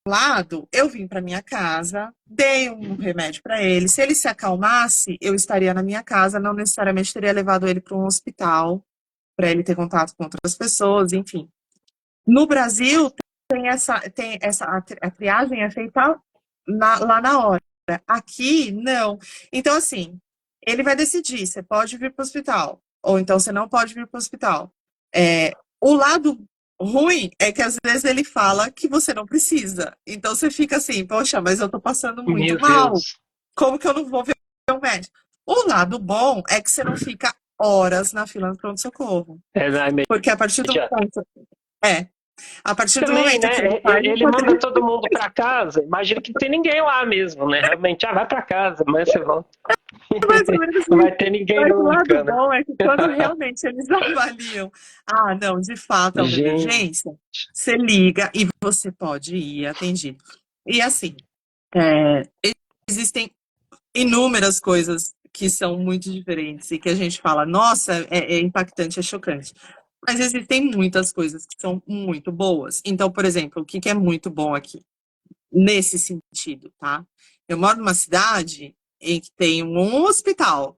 lado, eu vim para minha casa, dei um remédio para ele. Se ele se acalmasse, eu estaria na minha casa, não necessariamente teria levado ele para um hospital, para ele ter contato com outras pessoas, enfim. No Brasil, a triagem é feita lá na hora. Aqui, não. Então, assim, ele vai decidir, você pode vir para o hospital, ou então você não pode vir para o hospital. O lado ruim é que às vezes ele fala que você não precisa. Então você fica assim, poxa, mas eu tô passando muito meu mal. Deus. Como que eu não vou ver o médico? O lado bom é que você não fica horas na fila do pronto-socorro. É na Porque a partir do imediata. momento, é, a partir do Também, momento né? que ele faz Ele manda todo mundo para casa. Imagina que não tem ninguém lá mesmo, né? Realmente, ah, vai para casa, amanhã você volta. mais ou menos Não vai isso. ter ninguém Mas o lado nunca, né? bom é que quando realmente eles avaliam, ah, não, de fato é uma Gente, emergência, você liga e você pode ir atendido. E assim, é, existem inúmeras coisas que são muito diferentes e que a gente fala, nossa, é impactante, é chocante. Mas existem muitas coisas que são muito boas. Então, por exemplo, o que que é muito bom aqui? Nesse sentido, tá? Eu moro numa cidade em que tem um hospital.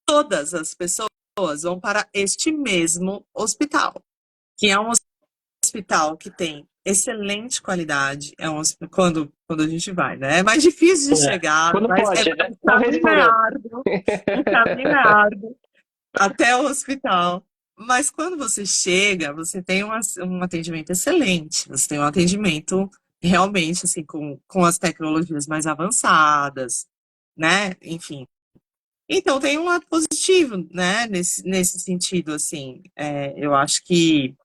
Todas as pessoas vão para este mesmo hospital, que é um hospital que tem excelente qualidade. Quando a gente vai, né? É mais difícil de é. chegar, Quando mas pode, né? o Uma vez caminho por é ano. árduo, o caminho é árduo até o hospital. Mas quando você chega, você tem um atendimento excelente, você tem um atendimento realmente assim com as tecnologias mais avançadas, né? Enfim. Então tem um lado positivo, né? Nesse sentido, assim, eu acho que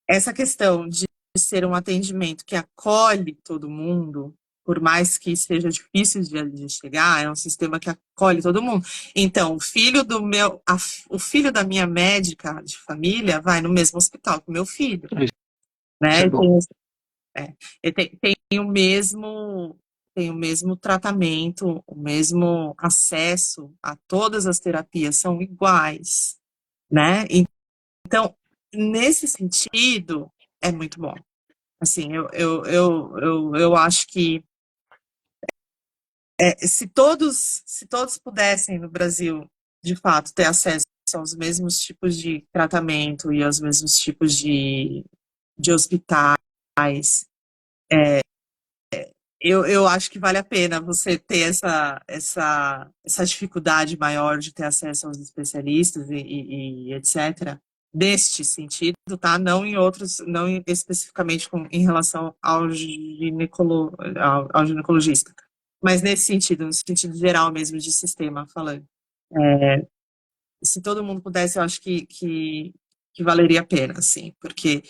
essa questão de ser um atendimento que acolhe todo mundo, por mais que seja difícil de chegar, é um sistema que acolhe todo mundo. Então, o filho da minha médica de família vai no mesmo hospital que o meu filho, Isso né? é bom. Tem o mesmo tratamento, o mesmo acesso a todas as terapias são iguais, né? Então, nesse sentido, é muito bom. Assim, eu acho que se todos pudessem no Brasil, de fato, ter acesso aos mesmos tipos de tratamento e aos mesmos tipos de hospitais, eu acho que vale a pena você ter essa dificuldade maior de ter acesso aos especialistas e etc. Neste sentido, tá? Não em outros, não especificamente em relação ao ginecologista, mas nesse sentido, no sentido geral mesmo de sistema falando. Se todo mundo pudesse, eu acho que valeria a pena, assim, porque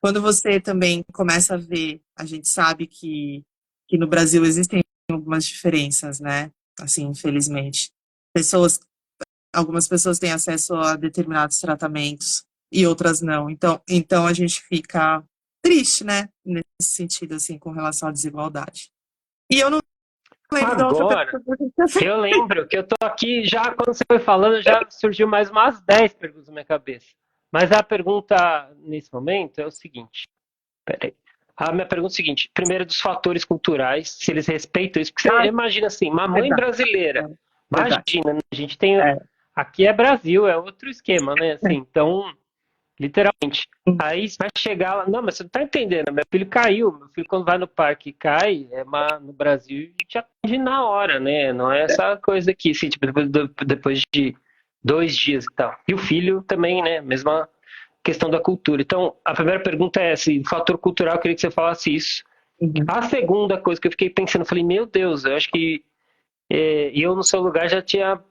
quando você também começa a ver, a gente sabe que no Brasil existem algumas diferenças, né? Assim, infelizmente. Algumas pessoas têm acesso a determinados tratamentos e outras não. Então a gente fica triste, né? Nesse sentido, assim, com relação à desigualdade. E eu não lembro da outra Agora, pergunta que você fez. eu lembro que eu tô aqui, já quando você foi falando, já surgiu mais umas 10 perguntas na minha cabeça. Mas a pergunta nesse momento é o seguinte: peraí. A minha pergunta é o seguinte: primeiro, dos fatores culturais, se eles respeitam isso, porque você Ah, imagina assim, uma mãe verdade, brasileira, verdade. imagina, né? A gente tem. É, Aqui é Brasil, é outro esquema, né? Assim, é. então, literalmente. Aí você vai chegar lá, não, mas você não tá entendendo, meu filho caiu, meu filho quando vai no parque e cai, no Brasil já atende na hora, né? Não é essa coisa aqui, assim, tipo, depois de 2 dias e tal. E o filho também, né? Mesma questão da cultura. Então, a primeira pergunta é assim, fator cultural, eu queria que você falasse isso. Uhum. A segunda coisa que eu fiquei pensando, eu falei, meu Deus, eu acho que eu no seu lugar já tinha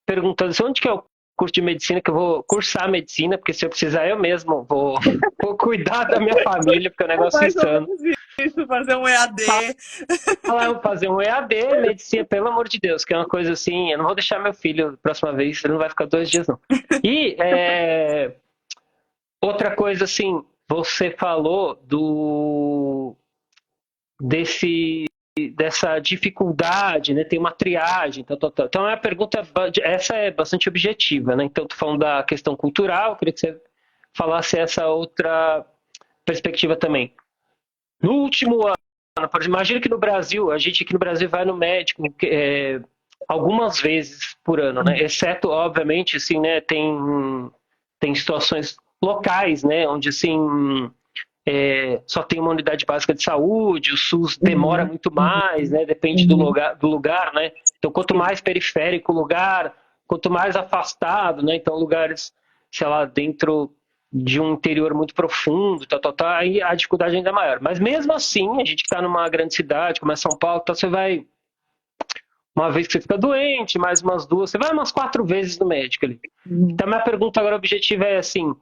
perguntando assim, onde que é o curso de medicina que eu vou cursar medicina, porque se eu precisar eu mesmo vou cuidar da minha família, porque é um negócio Mais ou insano. menos isso, fazer um EAD. Falar, eu vou fazer um EAD, medicina, pelo amor de Deus, que é uma coisa assim, eu não vou deixar meu filho, próxima vez, ele não vai ficar 2 dias, não. E outra coisa assim, você falou desse dessa dificuldade, né? Tem uma triagem, então a pergunta essa é bastante objetiva, né? Então tô falando da questão cultural, eu queria que você falasse essa outra perspectiva também. No último ano, por exemplo, imagina que no Brasil, a gente aqui no Brasil vai no médico algumas vezes por ano, né? Exceto, obviamente, assim, né? Tem situações locais, né? Onde assim só tem uma unidade básica de saúde, o SUS demora Uhum, muito mais, uhum, né? Depende uhum. do lugar, né? Então, quanto Sim, mais periférico o lugar, quanto mais afastado, né? Então, lugares, sei lá, dentro de um interior muito profundo, aí a dificuldade ainda é maior. Mas mesmo assim, a gente que está numa grande cidade, como é São Paulo, então você vai uma vez que você fica doente, mais umas duas, você vai umas 4 vezes no médico ali. uhum. Então, minha pergunta agora objetiva é assim: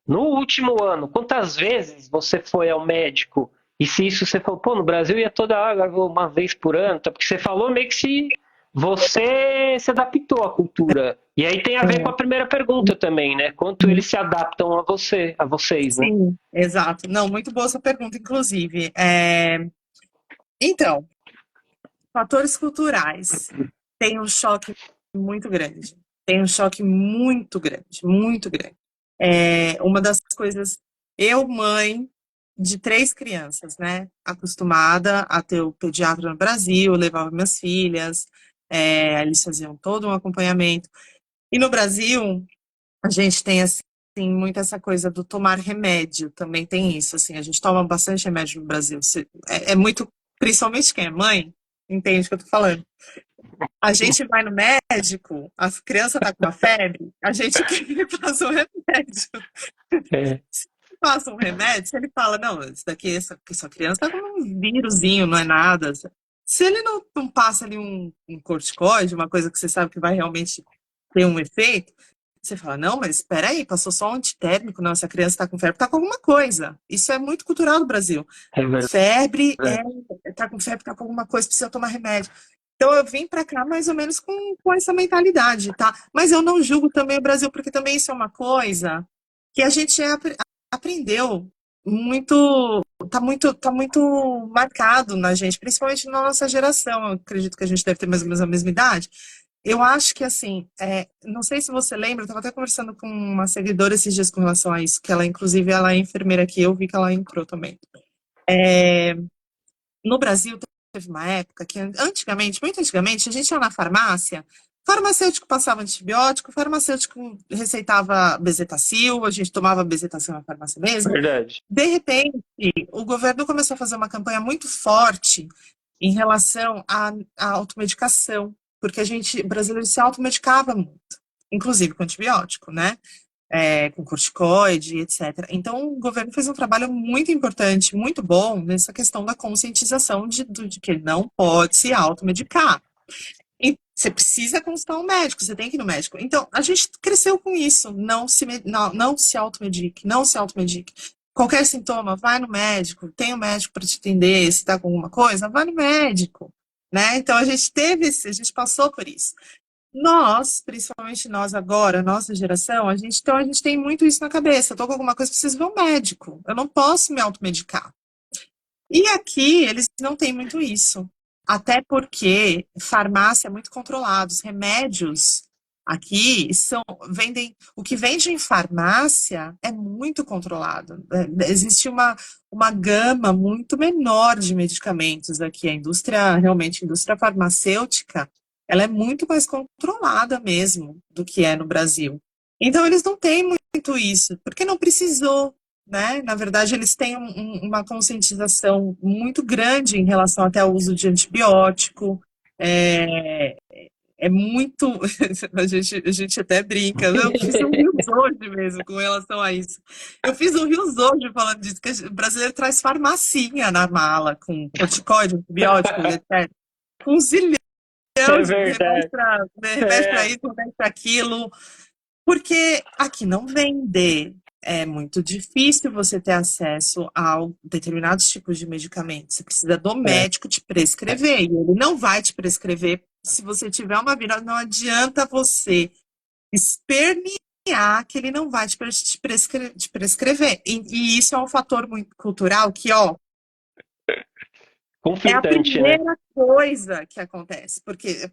no último ano, quantas vezes você foi ao médico? E se isso você falou, pô, no Brasil ia toda hora, agora vou uma vez por ano, tá? Porque você falou meio que se você se adaptou à cultura. E aí tem a ver com a primeira pergunta também, né? Quanto Uhum. eles se adaptam a vocês, né? Sim, exato. Não, muito boa essa pergunta, inclusive. Então, fatores culturais. Tem um choque muito grande. Tem um choque muito grande, muito grande. Uma das coisas, eu, mãe de 3 crianças, né? Acostumada a ter o pediatra no Brasil, eu levava minhas filhas, eles faziam todo um acompanhamento. E no Brasil, a gente tem assim muito essa coisa do tomar remédio, também tem isso, assim, a gente toma bastante remédio no Brasil. É muito, principalmente quem é mãe, entende o que eu tô falando. A gente vai no médico, a criança tá com uma febre, a gente quer que ele faça um remédio. É, Se ele passa um remédio, se ele fala, não, isso daqui, essa criança tá com um vírusinho, não é nada. Se ele não passa ali um corticoide, uma coisa que você sabe que vai realmente ter um efeito, você fala, não, mas espera aí, passou só um antitérmico, não, essa criança está com febre, está com alguma coisa. Isso é muito cultural do Brasil. é verdade. Febre, tá com febre, tá com alguma coisa, precisa tomar remédio. Então eu vim para cá mais ou menos com essa mentalidade, tá? Mas eu não julgo também o Brasil, porque também isso é uma coisa que a gente aprendeu muito, tá muito marcado na gente, principalmente na nossa geração. Eu acredito que a gente deve ter mais ou menos a mesma idade. Eu acho que, assim, não sei se você lembra, eu estava até conversando com uma seguidora esses dias com relação a isso, que ela, inclusive, ela é enfermeira aqui, eu vi que ela entrou também. No Brasil, teve uma época que antigamente, muito antigamente, a gente ia na farmácia, farmacêutico passava antibiótico, farmacêutico receitava bezetacil, a gente tomava bezetacil na farmácia mesmo. Verdade. De repente, o governo começou a fazer uma campanha muito forte em relação à automedicação, porque o brasileiro se automedicava muito, inclusive com antibiótico, né? Com corticoide, etc. Então, o governo fez um trabalho muito importante, muito bom, nessa questão da conscientização de que ele não pode se automedicar. E você precisa consultar um médico, você tem que ir no médico. Então, a gente cresceu com isso, não se automedique, não se automedique. Qualquer sintoma, vai no médico, tem um médico para te atender, se está com alguma coisa, vai no médico, né? Então, a gente passou por isso. Nós, principalmente nós agora, nossa geração, então a gente tem muito isso na cabeça. Estou com alguma coisa, preciso ver um médico. Eu não posso me automedicar. E aqui eles não têm muito isso. Até porque farmácia é muito controlado. Os remédios aqui vendem. O que vende em farmácia é muito controlado. Existe uma gama muito menor de medicamentos aqui. Realmente, a indústria farmacêutica, ela é muito mais controlada mesmo do que é no Brasil. Então, eles não têm muito isso, porque não precisou, né? Na verdade, eles têm uma conscientização muito grande em relação até ao uso de antibiótico. É, é muito. A gente até brinca. Eu fiz um rios hoje mesmo com relação a isso. Eu fiz um rios hoje falando disso, que o brasileiro traz farmacinha na mala, com corticoide, antibiótico, etc. Com zilhão É de remédio verdade. para É, isso, remédio para aquilo. Porque aqui não vende. É muito difícil você ter acesso a determinados tipos de medicamentos. Você precisa do é. médico te prescrever. E ele não vai te prescrever se você tiver uma virose. Não adianta você espernear que ele não vai te prescrever. E isso é um fator muito cultural que, ó, é a Conflitante, né? primeira coisa que acontece, porque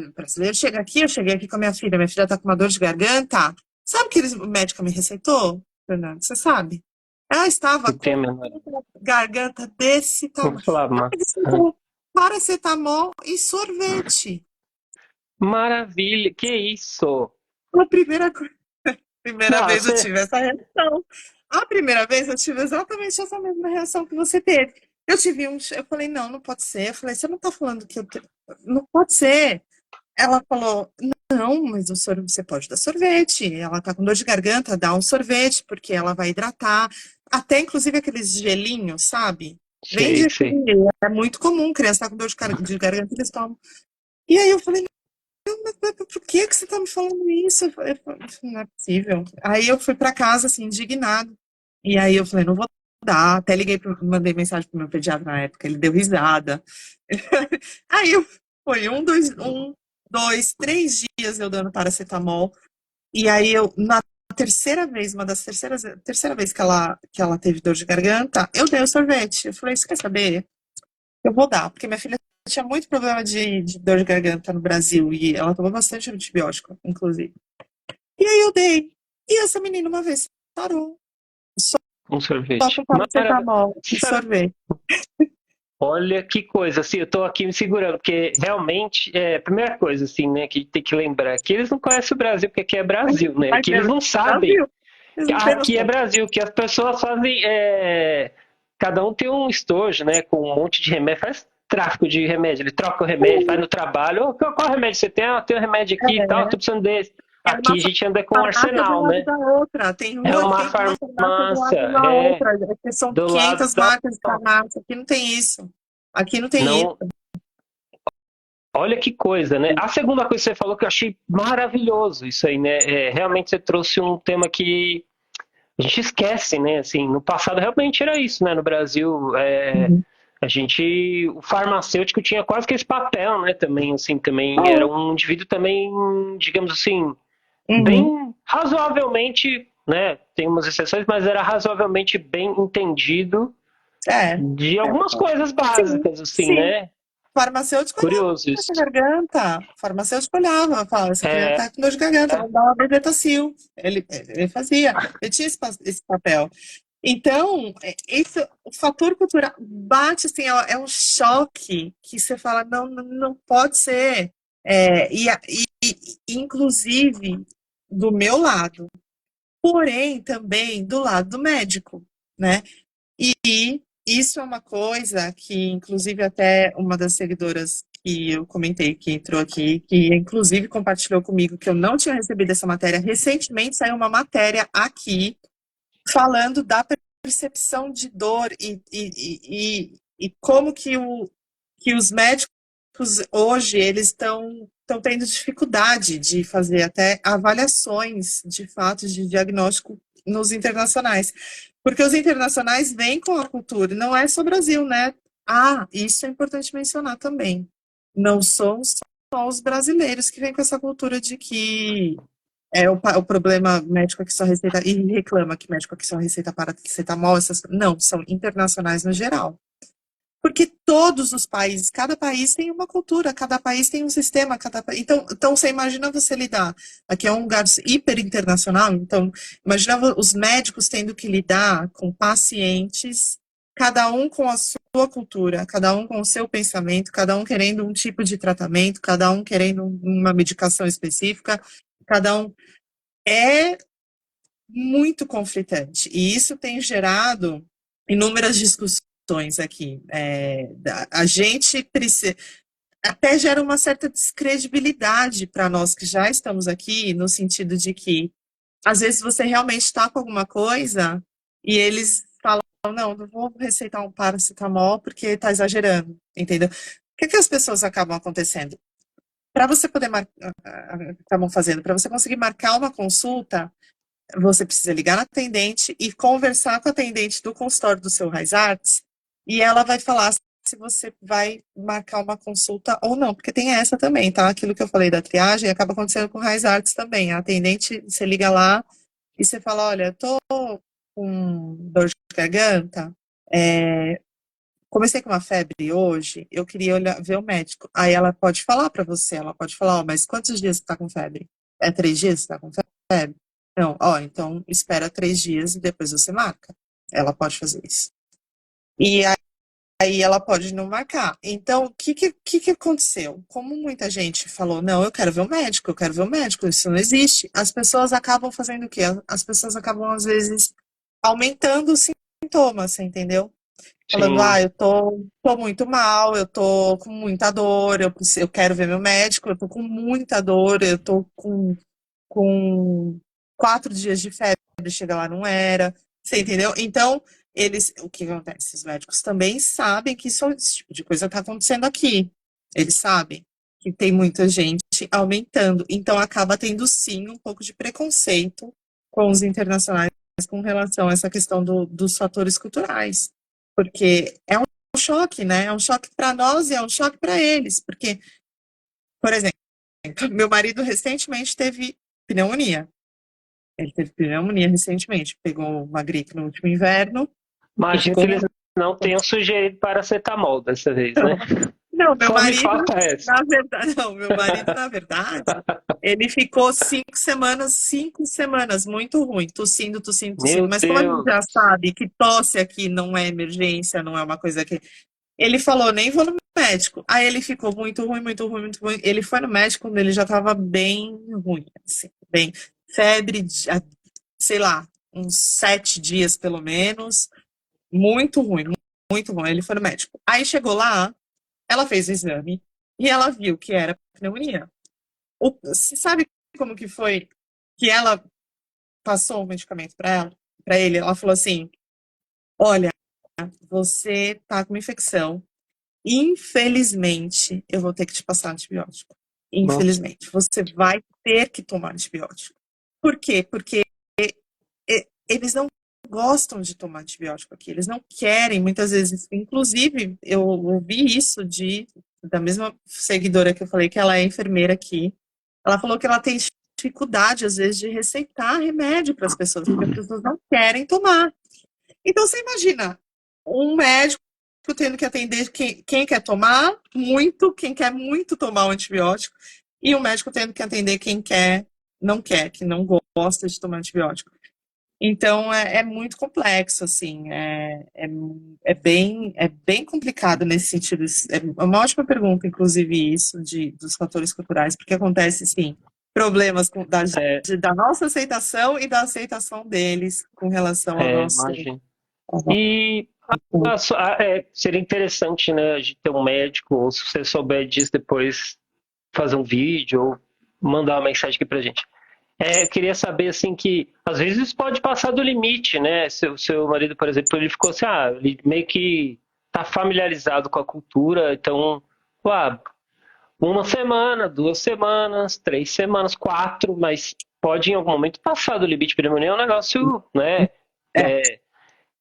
o brasileiro chega aqui, eu cheguei aqui com a minha filha está com uma dor de garganta. Sabe o que o médico me receitou, Fernando? Você sabe? Ela estava Não tem com a menor. uma garganta desse Vou tamanho. falar, Ela mas. me receitou paracetamol e sorvete. Maravilha, que isso? A primeira Não, vez eu você. tive essa reação. A primeira vez eu tive exatamente essa mesma reação que você teve. Eu falei, não, não pode ser. Eu falei, você não está falando que não pode ser. Ela falou, não, mas você pode dar sorvete. Ela tá com dor de garganta, dá um sorvete, porque ela vai hidratar. Até, inclusive, aqueles gelinhos, sabe? Vende Sei, aqui. sei. É muito comum, criança tá com dor de garganta, eles tomam. E aí eu falei, mas por que você tá me falando isso? Eu falei, não é possível. Aí eu fui para casa, assim, indignado. E aí eu falei, não vou dar. Até mandei mensagem pro meu pediatra na época, ele deu risada. Aí foi 3 dias eu dando paracetamol. E aí na terceira vez, terceira vez que ela teve dor de garganta, eu dei o sorvete. Eu falei, você quer saber? Eu vou dar, porque minha filha tinha muito problema de dor de garganta no Brasil e ela tomou bastante antibiótico, inclusive. E aí eu dei. E essa menina uma vez parou. Só Um sorvete. com Maravilha. paracetamol e sorvete. Olha que coisa, assim, eu tô aqui me segurando, porque realmente, primeira coisa, assim, né, que tem que lembrar, que eles não conhecem o Brasil, porque aqui é Brasil, né, Mas que eles não sabem Brasil. Eles que não têm aqui é noção. Brasil, que as pessoas fazem, cada um tem um estojo, né, com um monte de remédio, faz tráfico de remédio, ele troca o remédio, vai no trabalho, qual remédio você tem? Ah, tem um remédio aqui e tal, tô precisando desse. É uma Aqui a gente anda com um farmácia do arsenal, lado né, da outra. Tem é rua que uma tem uma farmácia do lado farmácia, da outra. São do lado 500 da... marcas de farmácia. Aqui não tem isso. Aqui não tem isso. Não, olha que coisa, né? A segunda coisa que você falou que eu achei maravilhoso isso aí, né? Realmente você trouxe um tema que a gente esquece, né? Assim, no passado realmente era isso, né? No Brasil, Uhum. o farmacêutico tinha quase que esse papel, né? Também, assim, também era um indivíduo também, digamos assim, Uhum. bem razoavelmente, né? Tem umas exceções, mas era razoavelmente bem entendido É. de algumas coisas Sim, básicas, assim, sim. né? Farmacêutico olhava Curioso essa isso. garganta. Farmacêutico olhava, falava, essa criança É, tá com dor de garganta, vamos dar uma bezetacil. Ele fazia, ele tinha esse papel. Então, o fator cultural bate assim, é um choque que você fala, não, não pode ser. Inclusive, do meu lado, porém também do lado do médico, né? E isso é uma coisa que, inclusive, até uma das seguidoras que eu comentei que entrou aqui, que inclusive compartilhou comigo que eu não tinha recebido essa matéria. Recentemente saiu uma matéria aqui falando da percepção de dor e como que os médicos hoje eles estão tendo dificuldade de fazer até avaliações de fatos de diagnóstico nos internacionais. Porque os internacionais vêm com a cultura, não é só Brasil, né? Ah, isso é importante mencionar também. Não são só os brasileiros que vêm com essa cultura de que o problema médico que só receita e reclama que médico que só receita paracetamol, não, são internacionais no geral. Porque todos os países, cada país tem uma cultura, cada país tem um sistema, então você imagina você lidar, aqui é um lugar hiper internacional, então imagina os médicos tendo que lidar com pacientes, cada um com a sua cultura, cada um com o seu pensamento, cada um querendo um tipo de tratamento, cada um querendo uma medicação específica, cada um é muito conflitante. E isso tem gerado inúmeras discussões aqui. A gente precisa. Até gera uma certa descredibilidade para nós que já estamos aqui, no sentido de que, às vezes, você realmente está com alguma coisa e eles falam: não, não vou receitar um paracetamol porque está exagerando, entendeu? O que as pessoas acabam acontecendo? Para você poder acabam fazendo, para você conseguir marcar uma consulta, você precisa ligar na atendente e conversar com a atendente do consultório do seu Raiz Arts e ela vai falar se você vai marcar uma consulta ou não, porque tem essa também, tá? Aquilo que eu falei da triagem acaba acontecendo com o Raiz Arts também. A atendente, você liga lá e você fala: olha, eu tô com dor de garganta, comecei com uma febre hoje, eu queria ver o médico. Aí ela pode falar para você, ela pode falar: ó, mas quantos dias você tá com febre? É 3 dias que você tá com febre? Não, ó, então espera 3 dias e depois você marca. Ela pode fazer isso. E aí ela pode não marcar. Então, o que aconteceu? Como muita gente falou: não, eu quero ver o médico, eu quero ver o médico, isso não existe. As pessoas acabam fazendo o quê? As pessoas acabam, às vezes, aumentando os sintomas, você entendeu? Falando: Sim, eu tô muito mal, eu tô com muita dor, eu quero ver meu médico, eu tô com muita dor, eu tô com 4 dias de febre, chega lá, não era. Você entendeu? Então, o que acontece? Os médicos também sabem que esse tipo de coisa está acontecendo aqui. Eles sabem que tem muita gente aumentando. Então, acaba tendo sim um pouco de preconceito com os internacionais com relação a essa questão dos fatores culturais. Porque é um choque, né? É um choque para nós e é um choque para eles. Porque, por exemplo, meu marido recentemente teve pneumonia. Ele teve pneumonia recentemente, pegou uma gripe no último inverno e imagino que ficou. eles não tenham sugerido paracetamol dessa vez, né? Não, meu Só me marido, falta essa. na verdade, não, meu marido, na verdade, ele ficou 5 semanas, muito ruim, tossindo, tossindo, tossindo. Meu Mas como a gente já Deus. sabe que tosse aqui não é emergência, não é uma coisa que. Ele falou: nem vou no médico. Aí ele ficou muito ruim, muito ruim, muito ruim. Ele foi no médico quando ele já estava bem ruim, assim, bem febre, sei lá, uns 7 dias pelo menos. Muito ruim, muito ruim. Ele foi no médico. Aí chegou lá, ela fez o exame e ela viu que era pneumonia. Você sabe como que foi que ela passou o medicamento para ela, para ele? Ela falou assim: olha, você tá com uma infecção. Infelizmente, eu vou ter que te passar antibiótico. Nossa, Infelizmente, você vai ter que tomar antibiótico. Por quê? Porque eles não gostam de tomar antibiótico aqui, eles não querem, muitas vezes. Inclusive, eu ouvi isso da mesma seguidora que eu falei, que ela é enfermeira aqui. Ela falou que ela tem dificuldade, às vezes, de receitar remédio para as pessoas, porque as pessoas não querem tomar. Então, você imagina, um médico tendo que atender quem quer tomar muito, quem quer muito tomar o antibiótico, e o médico tendo que atender quem quer, não quer, que não gosta de tomar antibiótico. Então é muito complexo, assim, é bem complicado nesse sentido. É uma ótima pergunta, inclusive, isso dos fatores culturais, porque acontece, sim, problemas É, da nossa aceitação e da aceitação deles com relação imagino. ao nosso E seria interessante, né, a gente ter um médico, ou se você souber disso depois, fazer um vídeo ou mandar uma mensagem aqui pra gente. Eu queria saber, assim, que às vezes isso pode passar do limite, né? Seu marido, por exemplo, ele ficou assim, ele meio que tá familiarizado com a cultura, então, ah, uma semana, 2 semanas, 3 semanas, 4, mas pode em algum momento passar do limite. Pneumonia é um negócio, né? é,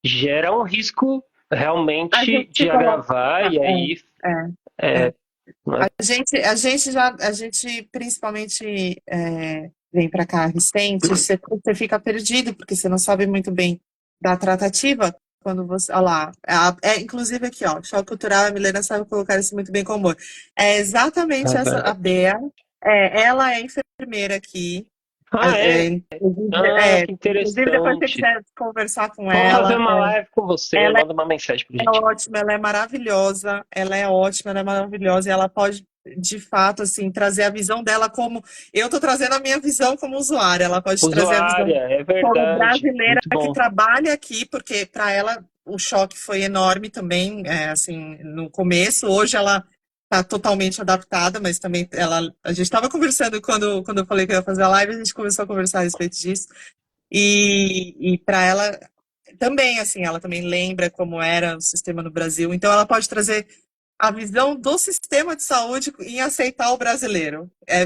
Gera um risco a realmente gente se de coloca. agravar, e aí É. é, né, A gente principalmente vem para cá recente, você fica perdido, porque você não sabe muito bem da tratativa quando você. Olha lá, inclusive aqui, ó, choque cultural, a Milena sabe colocar isso muito bem com humor. É exatamente é essa, a verdade. Bea, ela é enfermeira aqui. Ah, é? Que Inclusive, depois se você interessante. quiser conversar com Vamos fazer ela, uma live com você, ela manda uma mensagem pra é gente. ótima, ela é maravilhosa, ela é ótima, ela é maravilhosa, e ela pode, de fato, assim, trazer a visão dela como eu estou trazendo a minha visão como usuária, ela pode trazer a visão Usuária, é como verdade. brasileira Muito que bom. trabalha aqui, porque para ela o choque foi enorme também, assim, no começo. Hoje ela está totalmente adaptada, mas também a gente estava conversando quando eu falei que eu ia fazer a live, a gente começou a conversar a respeito disso. E para ela também, assim, ela também lembra como era o sistema no Brasil, então ela pode trazer a visão do sistema de saúde em aceitar o brasileiro. É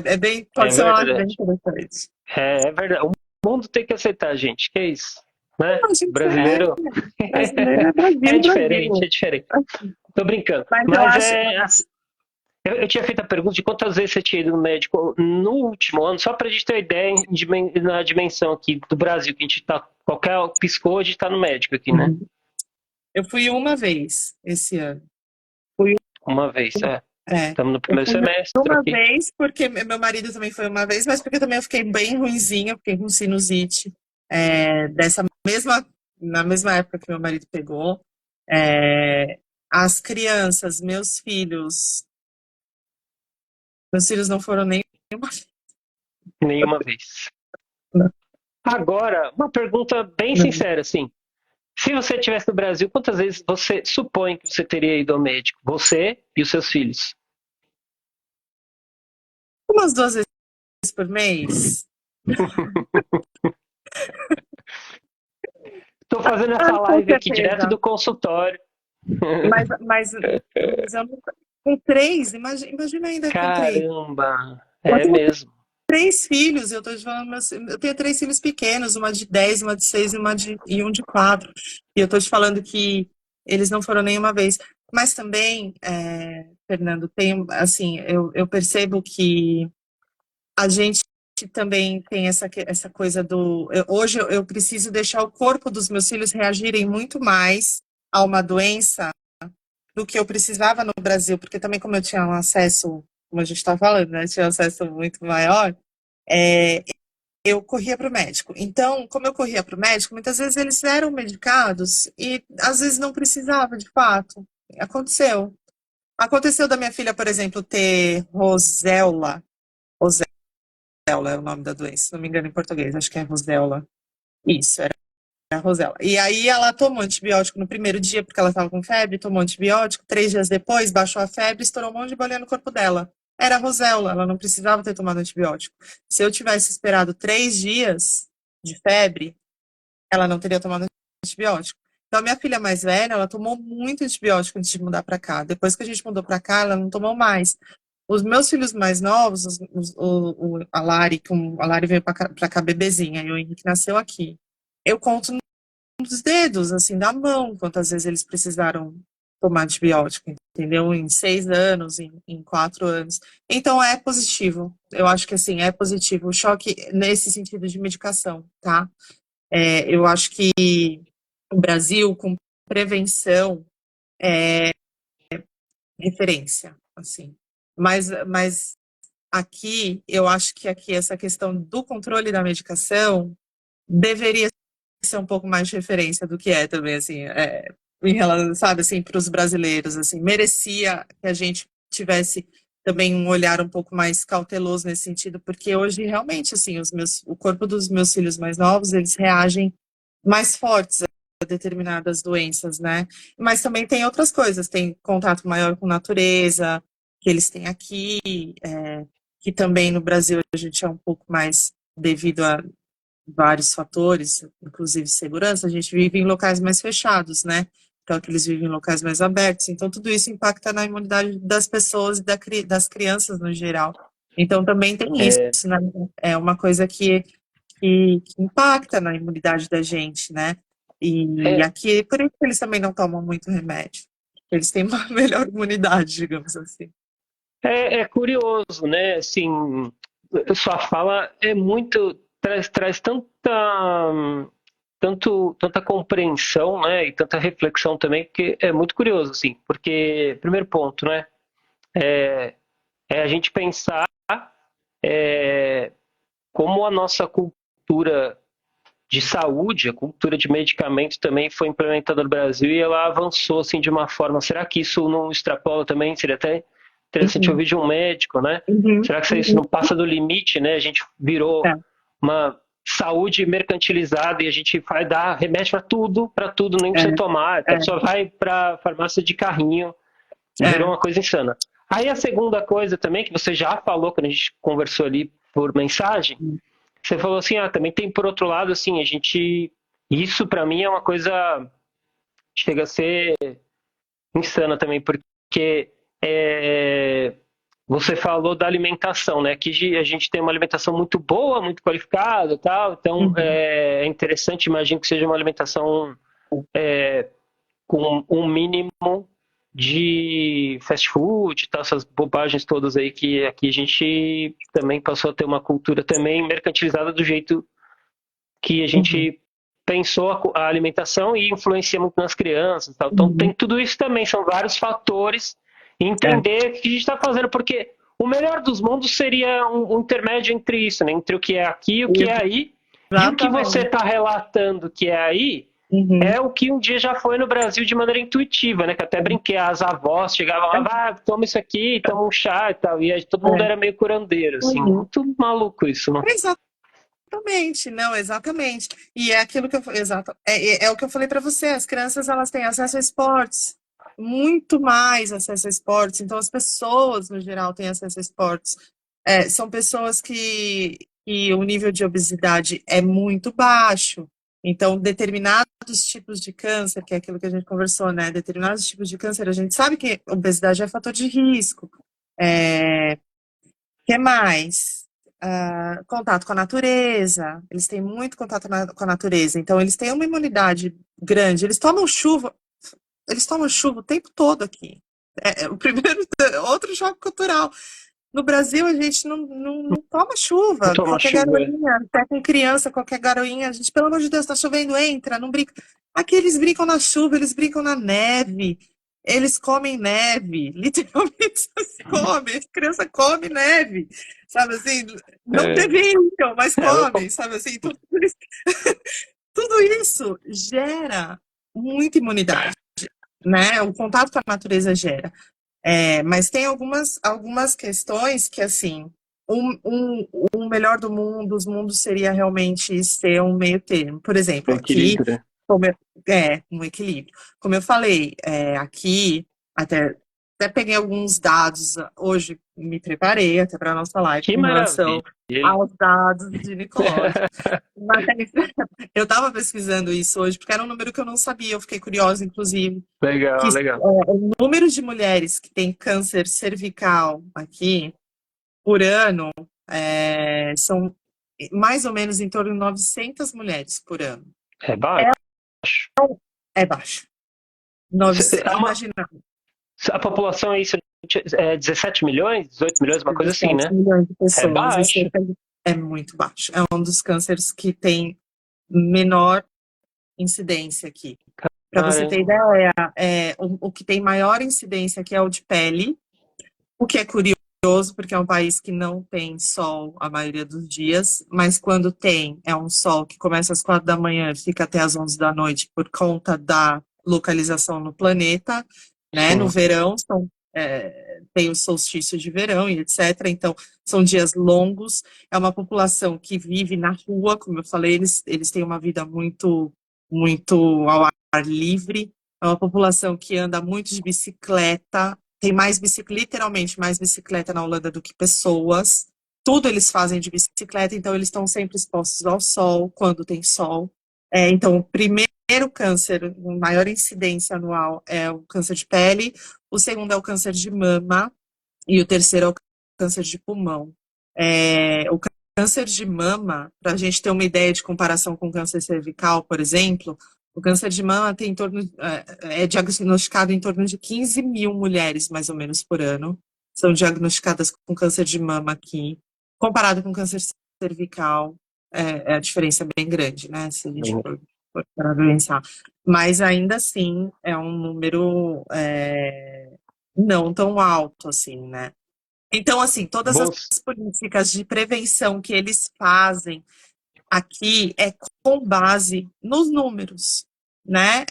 Pode ser uma live bem verdade. interessante. É verdade. O mundo tem que aceitar a gente. Que é isso? Né? A O gente brasileiro brasileiro, é é Brasil, diferente, Brasil. é diferente. Tô brincando. Mas eu Mas acho, eu tinha feito a pergunta de quantas vezes você tinha ido no médico no último ano, só pra gente ter uma ideia na dimensão aqui do Brasil, que a gente tá, qualquer piscou, a gente tá no médico aqui, né? eu fui uma vez esse ano. Uma vez, É, Estamos no eu primeiro fui semestre uma aqui. vez, porque meu marido também foi uma vez, mas porque também eu fiquei bem ruinzinha, fiquei com sinusite, dessa na mesma época que meu marido pegou. É, as crianças, meus filhos não foram nem uma vez. Nenhuma vez. Agora, uma pergunta bem Não. sincera, assim. Se você estivesse no Brasil, quantas vezes você supõe que você teria ido ao médico? Você e os seus filhos? Umas 2 vezes por mês. Estou fazendo essa Ah, com live aqui direto certeza. do consultório. Mas eu com três, imagina ainda com três. Caramba, é mesmo. 3 filhos, eu tô te falando, eu tenho 3 filhos pequenos, uma de 10, uma de 6 e um de 4. E eu tô te falando que eles não foram nenhuma vez. Mas também, Fernando, tem, assim, eu percebo que a gente também tem essa coisa hoje eu preciso deixar o corpo dos meus filhos reagirem muito mais a uma doença do que eu precisava no Brasil, porque também como eu tinha um acesso, como a gente está falando, né, tinha um acesso muito maior, é, eu corria para o médico. Então, como eu corria para o médico, muitas vezes eles eram medicados e às vezes não precisava, de fato. Aconteceu. Aconteceu da minha filha, por exemplo, ter roséola. Roséola é o nome da doença, se não me engano em português, acho que é roséola. Isso, era a Rosela. E aí ela tomou antibiótico no primeiro dia, porque ela estava com febre, tomou antibiótico. 3 dias depois, baixou a febre, estourou um monte de bolinha no corpo dela. Era rosela, ela não precisava ter tomado antibiótico. Se eu tivesse esperado 3 dias de febre, ela não teria tomado antibiótico. Então, a minha filha mais velha, ela tomou muito antibiótico antes de mudar para cá. Depois que a gente mudou para cá, ela não tomou mais. Os meus filhos mais novos, a Lari veio para cá bebezinha, e o Henrique nasceu aqui. Eu conto dos dedos, assim, da mão, quantas vezes eles precisaram tomar antibiótico, entendeu? Em 6 anos, em 4 anos. Então é positivo. Eu acho que assim, é positivo. O choque nesse sentido de medicação, tá? Eu acho que o Brasil, com prevenção, referência, assim. Mas aqui, eu acho que aqui essa questão do controle da medicação deveria ser um pouco mais de referência do que é também, assim, em relação, sabe, assim, para os brasileiros, assim, merecia que a gente tivesse também um olhar um pouco mais cauteloso nesse sentido, porque hoje realmente, assim, o corpo dos meus filhos mais novos, eles reagem mais fortes a determinadas doenças, né? Mas também tem outras coisas, tem contato maior com natureza, que eles têm aqui, que também no Brasil a gente é um pouco mais devido a vários fatores, inclusive segurança, a gente vive em locais mais fechados, né? Então, que eles vivem em locais mais abertos. Então, tudo isso impacta na imunidade das pessoas e das crianças no geral. Então, também tem isso, né? É uma coisa que impacta na imunidade da gente, né? E É, aqui, por isso que eles também não tomam muito remédio. Eles têm uma melhor imunidade, digamos assim. é curioso, né? Assim, sua fala é muito traz tanta compreensão, né? E tanta reflexão também, que é muito curioso, assim, porque primeiro ponto, né? É a gente pensar como a nossa cultura de saúde, a cultura de medicamentos também foi implementada no Brasil e ela avançou assim de uma forma. Será que isso não extrapola também? Seria até interessante Uhum, ouvir de um médico, né? uhum, Será que isso uhum. não passa do limite, né? A gente virou É, uma saúde mercantilizada e a gente vai dar remédio para tudo, nem precisa é, tomar. A pessoa vai para a farmácia de carrinho, virou é, uma coisa insana. Aí a segunda coisa também, que você já falou quando a gente conversou ali por mensagem, você falou assim, também tem por outro lado, assim, a gente. Isso para mim é uma coisa chega a ser insana também, porque você falou da alimentação, né? Que a gente tem uma alimentação muito boa, muito qualificada, e tal. Então uhum, é interessante, imagino que seja uma alimentação com um mínimo de fast food, tal, essas bobagens todas aí que aqui a gente também passou a ter uma cultura também mercantilizada do jeito que a uhum, gente pensou a alimentação e influencia muito nas crianças. Tal. Então tem uhum. tudo isso também, são vários fatores. E É, entender o que a gente está fazendo, porque o melhor dos mundos seria um intermédio entre isso, né? Entre o que é aqui e o que é aí. E o que você exatamente. está relatando que é aí Uhum, é o que um dia já foi no Brasil de maneira intuitiva, né? Que até brinquei, as avós chegavam lá, toma isso aqui, toma um chá e tal. E aí todo mundo é, era meio curandeiro, assim. uhum. Muito maluco isso, né? Exatamente, não, exatamente. E é aquilo que é o que eu falei para você, as crianças elas têm acesso a esportes, muito mais acesso a esportes, então as pessoas no geral têm acesso a esportes. São pessoas que o nível de obesidade é muito baixo, então determinados tipos de câncer, que é aquilo que a gente conversou, né? Determinados tipos de câncer, a gente sabe que obesidade é fator de risco. Que mais? Contato com a natureza. Eles têm muito contato com a natureza, então eles têm uma imunidade grande. Eles tomam chuva o tempo todo aqui. O primeiro, outro choque cultural. No Brasil, a gente não toma chuva. Toma Qualquer chuva. garoinha, até com criança, qualquer garoinha, a gente, pelo amor de Deus, tá chovendo, entra, não brinca. Aqui eles brincam na chuva, eles brincam na neve, eles comem neve, literalmente eles comem, a criança come neve, sabe assim? Não É, deveriam, mas eu comem, sabe assim? Tudo isso gera muita imunidade, né? O contato com a natureza gera. Mas tem algumas questões que, assim, um melhor dos mundos seria realmente ser um meio termo. Por exemplo, aqui, equilíbrio. como um equilíbrio. Como eu falei, aqui, até, até peguei alguns dados hoje, me preparei até para a nossa live Que com relação maravilha. Hein? aos dados ginecológicos. Mas eu estava pesquisando isso hoje, porque era um número que eu não sabia, eu fiquei curiosa, inclusive que Legal, legal. o número de mulheres que têm câncer cervical aqui por ano são mais ou menos em torno de 900 mulheres por ano. É baixo. É baixo. Imagina, A população é isso, 17 milhões, 18 milhões, uma coisa assim, 17 né? milhões de É pessoas. baixo. É muito baixo. É um dos cânceres que tem menor incidência aqui. Para você ter Caramba. ideia, o que tem maior incidência aqui é o de pele, o que é curioso. porque é um país que não tem sol a maioria dos dias, mas quando tem, é um sol que começa às 4 da manhã e fica até às 11 da noite por conta da localização no planeta, né? No sim. verão, tem o solstício de verão e etc. Então, são dias longos. É uma população que vive na rua, como eu falei, eles têm uma vida muito ao ar livre. É uma população que anda muito de bicicleta, tem mais bicicleta, literalmente mais bicicleta na Holanda do que pessoas. Tudo eles fazem de bicicleta, então eles estão sempre expostos ao sol, quando tem sol. Então, o primeiro câncer, com maior incidência anual, é o câncer de pele, o segundo é o câncer de mama, e o terceiro é o câncer de pulmão. O câncer de mama, para a gente ter uma ideia de comparação com o câncer cervical, por exemplo, o câncer de mama tem é diagnosticado em torno de 15 mil mulheres, mais ou menos, por ano. São diagnosticadas com câncer de mama aqui. Comparado com câncer cervical, a diferença é bem grande, né? Se a gente for parar pra pensar. Mas ainda assim, é um número não tão alto assim, né? Então, assim, todas as Bom, políticas de prevenção que eles fazem aqui é com base nos números, né?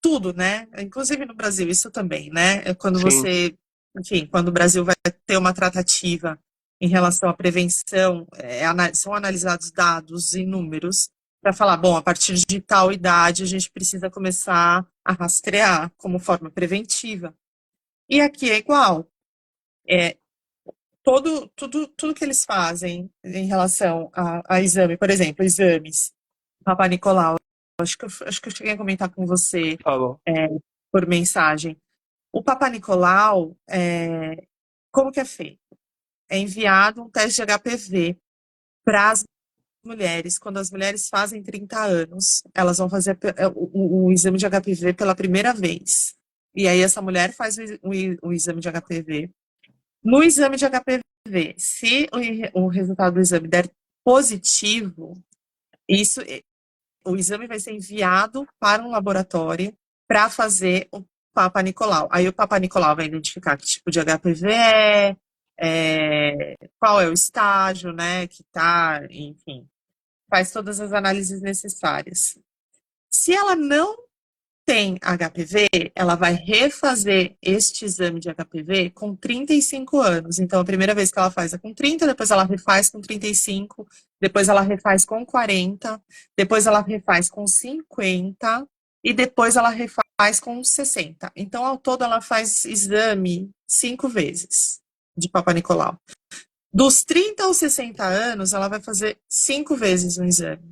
Tudo, né? Inclusive no Brasil, isso também, né? Quando sim. enfim, quando o Brasil vai ter uma tratativa em relação à prevenção, são analisados dados e números para falar, bom, a partir de tal idade a gente precisa começar a rastrear como forma preventiva. E aqui é igual. É, tudo que eles fazem em relação a exame, por exemplo, exames, Papa Nicolau, acho que eu cheguei a comentar com você Falou. por mensagem. O Papa Nicolau, como que é feito? É enviado um teste de HPV para as mulheres, quando as mulheres fazem 30 anos, elas vão fazer o exame de HPV pela primeira vez. E aí essa mulher faz o exame de HPV. No exame de HPV, se o resultado do exame der positivo, o exame vai ser enviado para um laboratório para fazer o Papa Nicolau. Aí o Papa Nicolau vai identificar que tipo de HPV qual é o estágio, né, que tá, enfim, faz todas as análises necessárias. Se ela não tem HPV, ela vai refazer este exame de HPV com 35 anos. Então, a primeira vez que ela faz é com 30, depois ela refaz com 35, depois ela refaz com 40, depois ela refaz com 50 e depois ela refaz com 60. Então, ao todo, ela faz exame 5 vezes de Papa Nicolau. Dos 30 aos 60 anos, ela vai fazer 5 vezes um exame.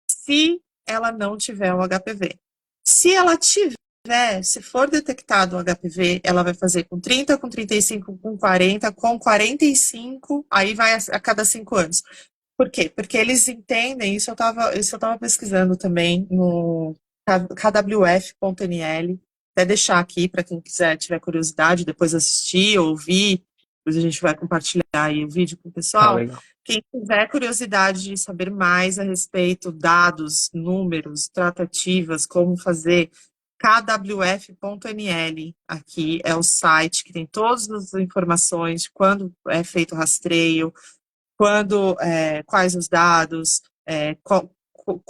Se ela não tiver o HPV. Se ela tiver, se for detectado o HPV, ela vai fazer com 30, com 35, com 40, com 45, aí vai a cada 5 anos. Por quê? Porque eles entendem, isso eu tava pesquisando também no kwf.nl, até deixar aqui para quem quiser, tiver curiosidade, depois assistir, ouvir, depois a gente vai compartilhar aí o vídeo com o Ah, pessoal. legal. Quem tiver curiosidade de saber mais a respeito, dados, números, tratativas, como fazer, kwf.nl, aqui é o site que tem todas as informações de quando é feito o rastreio, quais os dados, qual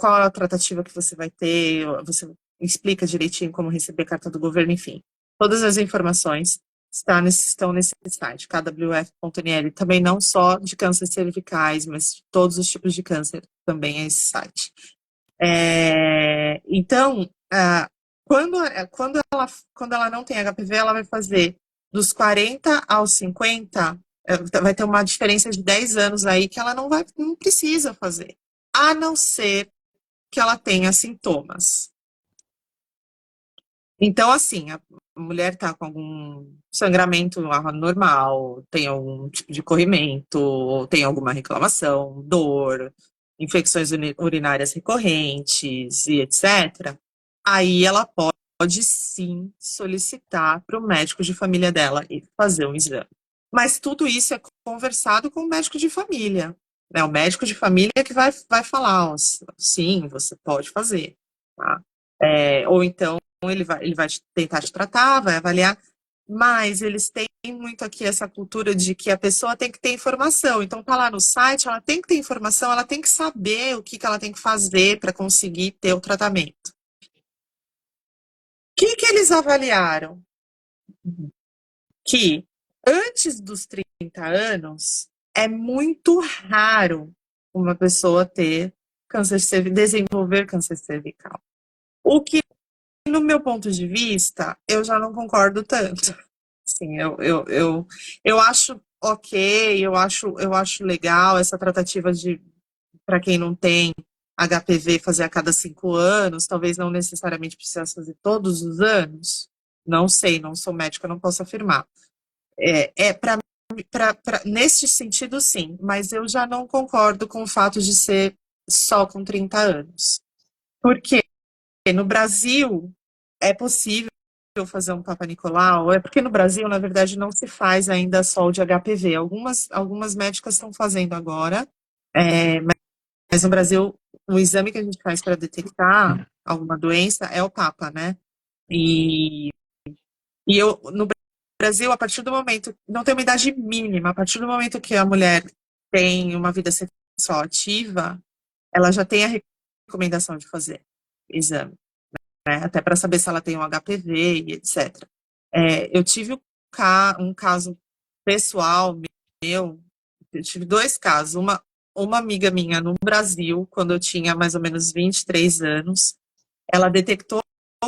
a tratativa que você vai ter, você explica direitinho como receber a carta do governo, enfim. Todas as informações estão nesse site, kwf.nl. Também não só de câncer cervicais, mas de todos os tipos de câncer, também é esse site. Então, quando ela não tem HPV, ela vai fazer dos 40 aos 50, vai ter uma diferença de 10 anos aí que ela não precisa fazer, a não ser que ela tenha sintomas. Então, assim, a mulher está com algum sangramento normal, tem algum tipo de corrimento, ou tem alguma reclamação, dor, infecções urinárias recorrentes e etc., aí ela pode sim solicitar para o médico de família dela e fazer um exame. Mas tudo isso é conversado com o médico de família. É o médico de família que vai falar, ó, sim, você pode fazer. Tá? Ou então ele vai tentar te tratar, vai avaliar, mas eles têm muito aqui essa cultura de que a pessoa tem que ter informação. Então, tá lá no site, ela tem que ter informação, ela tem que saber o que ela tem que fazer para conseguir ter o tratamento. O que eles avaliaram? Que antes dos 30 anos é muito raro uma pessoa ter desenvolver câncer cervical. O que, no meu ponto de vista, eu já não concordo tanto. Sim, eu acho ok, eu acho legal essa tratativa de, para quem não tem HPV, fazer a cada 5 anos, talvez não necessariamente precisasse fazer todos os anos. Não sei, não sou médica, não posso afirmar. Para neste sentido, sim, mas eu já não concordo com o fato de ser só com 30 anos. Porque no Brasil é possível fazer um Papa Nicolau, é porque no Brasil, na verdade, não se faz ainda só o de HPV. Algumas médicas estão fazendo agora, mas no Brasil, o exame que a gente faz para detectar alguma doença é o Papa, né? E no Brasil, a partir do momento, não tem uma idade mínima, a partir do momento que a mulher tem uma vida sexual ativa, ela já tem a recomendação de fazer exame, né? Até para saber se ela tem um HPV e etc. Eu tive um caso pessoal meu, eu tive 2 casos. Uma amiga minha no Brasil, quando eu tinha mais ou menos 23 anos, ela detectou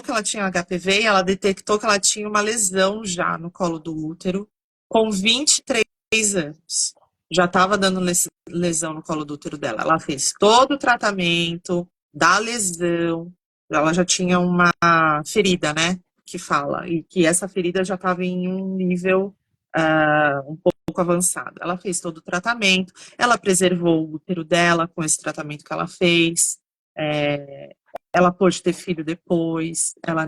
que ela tinha HPV e ela detectou que ela tinha uma lesão já no colo do útero com 23 anos. Já estava dando lesão no colo do útero dela. Ela fez todo o tratamento da lesão, ela já tinha uma ferida, né? Que fala, e que essa ferida já estava em um nível um pouco avançado. Ela fez todo o tratamento, ela preservou o útero dela com esse tratamento que ela fez. Ela pôde ter filho depois, ela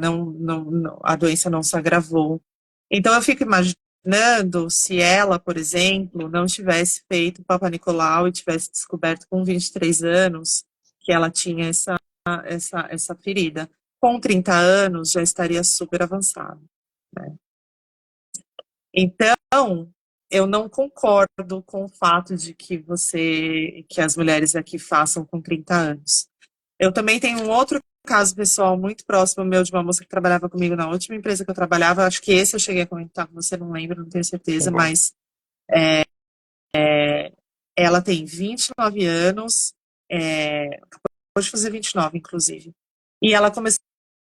a doença não se agravou. Então eu fico imaginando se ela, por exemplo, não tivesse feito o Papa Nicolau e tivesse descoberto com 23 anos que ela tinha essa ferida. Com 30 anos já estaria super avançado, né? Então, eu não concordo com o fato de que as mulheres aqui façam com 30 anos. Eu também tenho um outro caso pessoal muito próximo meu, de uma moça que trabalhava comigo na última empresa que eu trabalhava. Acho que esse eu cheguei a comentar com você, não lembro, não tenho certeza, mas ela tem 29 anos, acabou de fazer 29, inclusive. E ela começou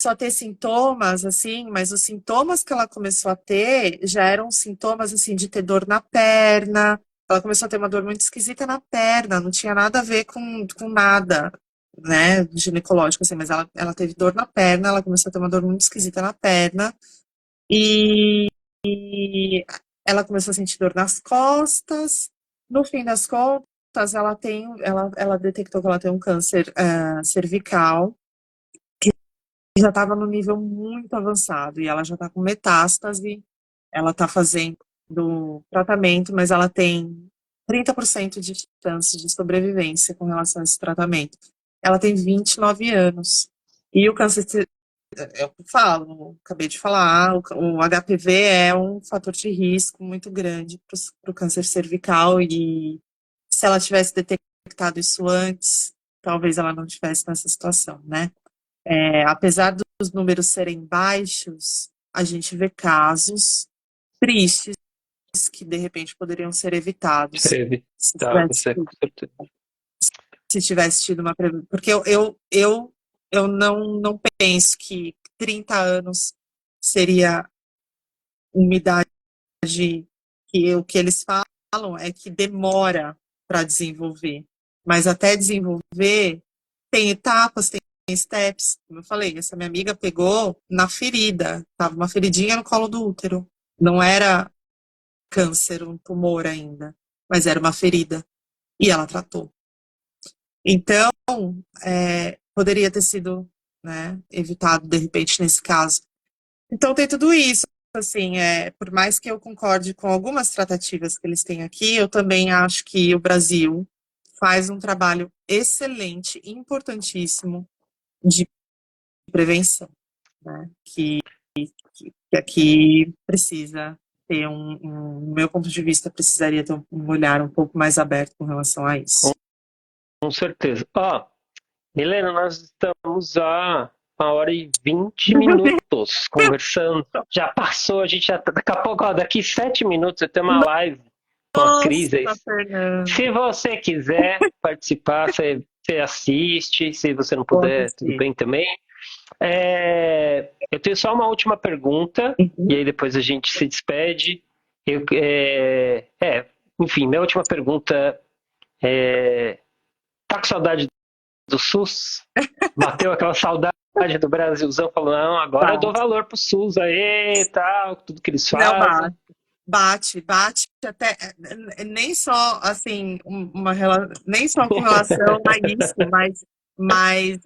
a ter sintomas, assim, mas os sintomas que ela começou a ter já eram sintomas, assim, de ter dor na perna. Ela começou a ter uma dor muito esquisita na perna, não tinha nada a ver com nada, né, ginecológico, assim, mas ela teve dor na perna, ela começou a ter uma dor muito esquisita na perna, e ela começou a sentir dor nas costas. No fim das contas, ela detectou que ela tem um câncer cervical, já estava no nível muito avançado, e ela já está com metástase, ela está fazendo tratamento, mas ela tem 30% de chance de sobrevivência com relação a esse tratamento. Ela tem 29 anos. E o câncer, eu falo, acabei de falar, o HPV é um fator de risco muito grande para o câncer cervical, e se ela tivesse detectado isso antes, talvez ela não estivesse nessa situação, né? Apesar dos números serem baixos, a gente vê casos tristes que de repente poderiam ser evitados se tivesse, Com certeza. se tivesse tido uma prevenção. Porque eu não penso que 30 anos seria uma idade que o que eles falam é que demora para desenvolver. Mas até desenvolver, tem etapas, tem steps. Como eu falei, essa minha amiga pegou na ferida, tava uma feridinha no colo do útero. Não era câncer, um tumor ainda, mas era uma ferida. E ela tratou. Então, poderia ter sido, né, evitado de repente nesse caso. Então tem tudo isso. Assim, por mais que eu concorde com algumas tratativas que eles têm aqui, eu também acho que o Brasil faz um trabalho excelente, importantíssimo de prevenção, né? Que aqui precisa ter no meu ponto de vista, precisaria ter um olhar um pouco mais aberto com relação a isso. Com certeza. Ó, Milena, nós estamos há 1h20 conversando. Já passou, a gente já daqui a pouco, ó, daqui 7 minutos eu tenho uma live com a Cris. Nossa, Fernanda. Se você quiser participar, você assiste. Se você não puder, tudo bem também. Eu tenho só uma última pergunta, e aí depois a gente se despede. Enfim, minha última pergunta é: tá com saudade do SUS? Bateu aquela saudade do Brasilzão, falou, não, agora eu dou valor pro SUS aí, tal, tudo que eles fazem. Não, bate até, nem só assim, nem só com relação a isso, mas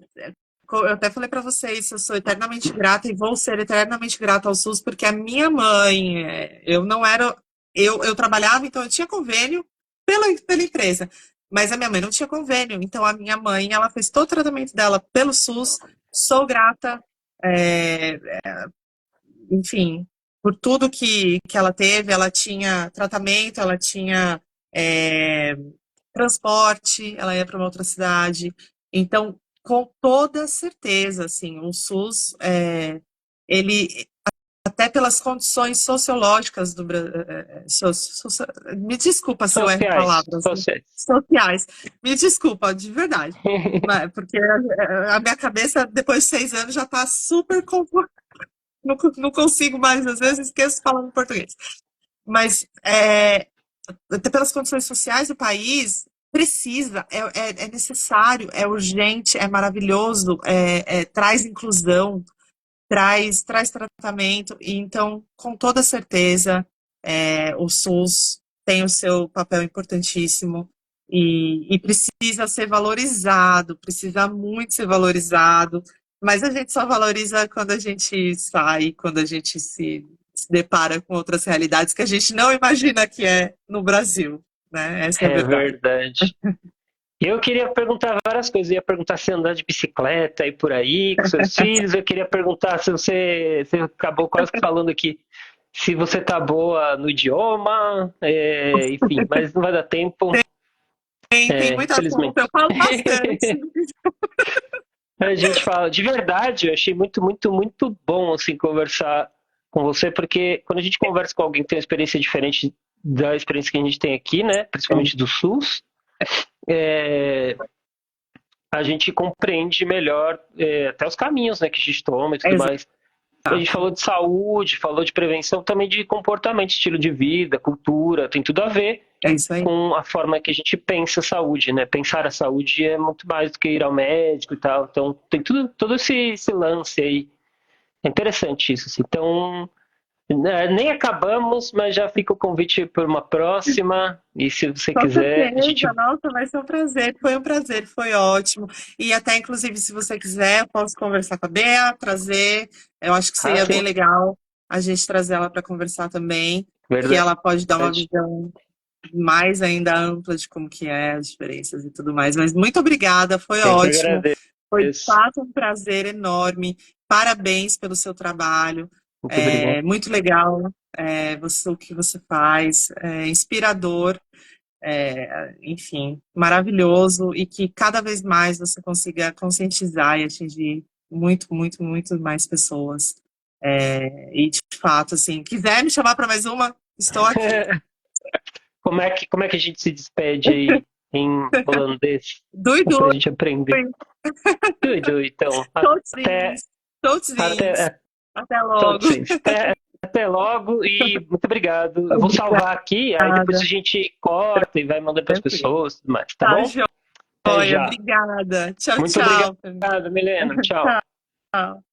eu até falei para vocês, eu sou eternamente grata e vou ser eternamente grata ao SUS, porque a minha mãe, eu trabalhava, então eu tinha convênio pela empresa, mas a minha mãe não tinha convênio, então a minha mãe, ela fez todo o tratamento dela pelo SUS, sou grata, enfim, por tudo que ela teve, ela tinha tratamento, ela tinha transporte, ela ia para uma outra cidade, então, com toda certeza, assim, o SUS, ele, até pelas condições sociológicas do Brasil, me desculpa se eu erro palavras, sociais, me desculpa, de verdade, porque a minha cabeça, depois de 6 anos, já está super confortável, não consigo mais, às vezes esqueço falando português, mas até pelas condições sociais do país, precisa, é necessário, é urgente, é maravilhoso, traz inclusão, traz tratamento, e então, com toda certeza, o SUS tem o seu papel importantíssimo e precisa ser valorizado, precisa muito ser valorizado, mas a gente só valoriza quando a gente sai, quando a gente se depara com outras realidades que a gente não imagina que é no Brasil, né? Essa é a verdade. Verdade. Eu queria perguntar várias coisas. Eu ia perguntar se andar de bicicleta e por aí com seus filhos. Eu queria perguntar se você acabou quase que falando aqui se você tá boa no idioma, enfim, mas não vai dar tempo. Tem muita assunto, eu falo bastante. A gente fala, de verdade, eu achei muito, muito, muito bom assim conversar com você, porque quando a gente conversa com alguém que tem uma experiência diferente da experiência que a gente tem aqui, né, principalmente do SUS, a gente compreende melhor até os caminhos, né, que a gente toma e tudo mais. A gente falou de saúde, falou de prevenção, também de comportamento, estilo de vida, cultura, tem tudo a ver com a forma que a gente pensa a saúde, né? Pensar a saúde é muito mais do que ir ao médico e tal. Então, tem todo esse lance aí. É interessante isso. Assim. Então, nem acabamos, mas já fica o convite por uma próxima. E se você quiser... Nossa, vai ser um prazer. Foi um prazer, foi ótimo. E até, inclusive, se você quiser, eu posso conversar com a Bea, trazer. Eu acho que seria bem legal a gente trazer ela para conversar também. Verdade. Que ela pode dar uma visão mais ainda ampla de como que é as diferenças e tudo mais. Mas muito obrigada, foi ótimo. Foi de fato um prazer enorme. Parabéns pelo seu trabalho. Muito legal o que você faz, inspirador, enfim, maravilhoso, e que cada vez mais você consiga conscientizar e atingir muito, muito, muito mais pessoas. E de fato, assim, quiser me chamar para mais uma, estou aqui. Como é que a gente se despede aí em holandês? Doei, pra gente aprender. Doei, então. Até logo. Até logo e muito obrigado. Eu vou salvar aqui, aí depois a gente corta e vai mandando para as pessoas e tudo mais, tá bom? Joia, obrigada. Tchau, muito tchau. Muito obrigado, Milena. Tchau. Tchau.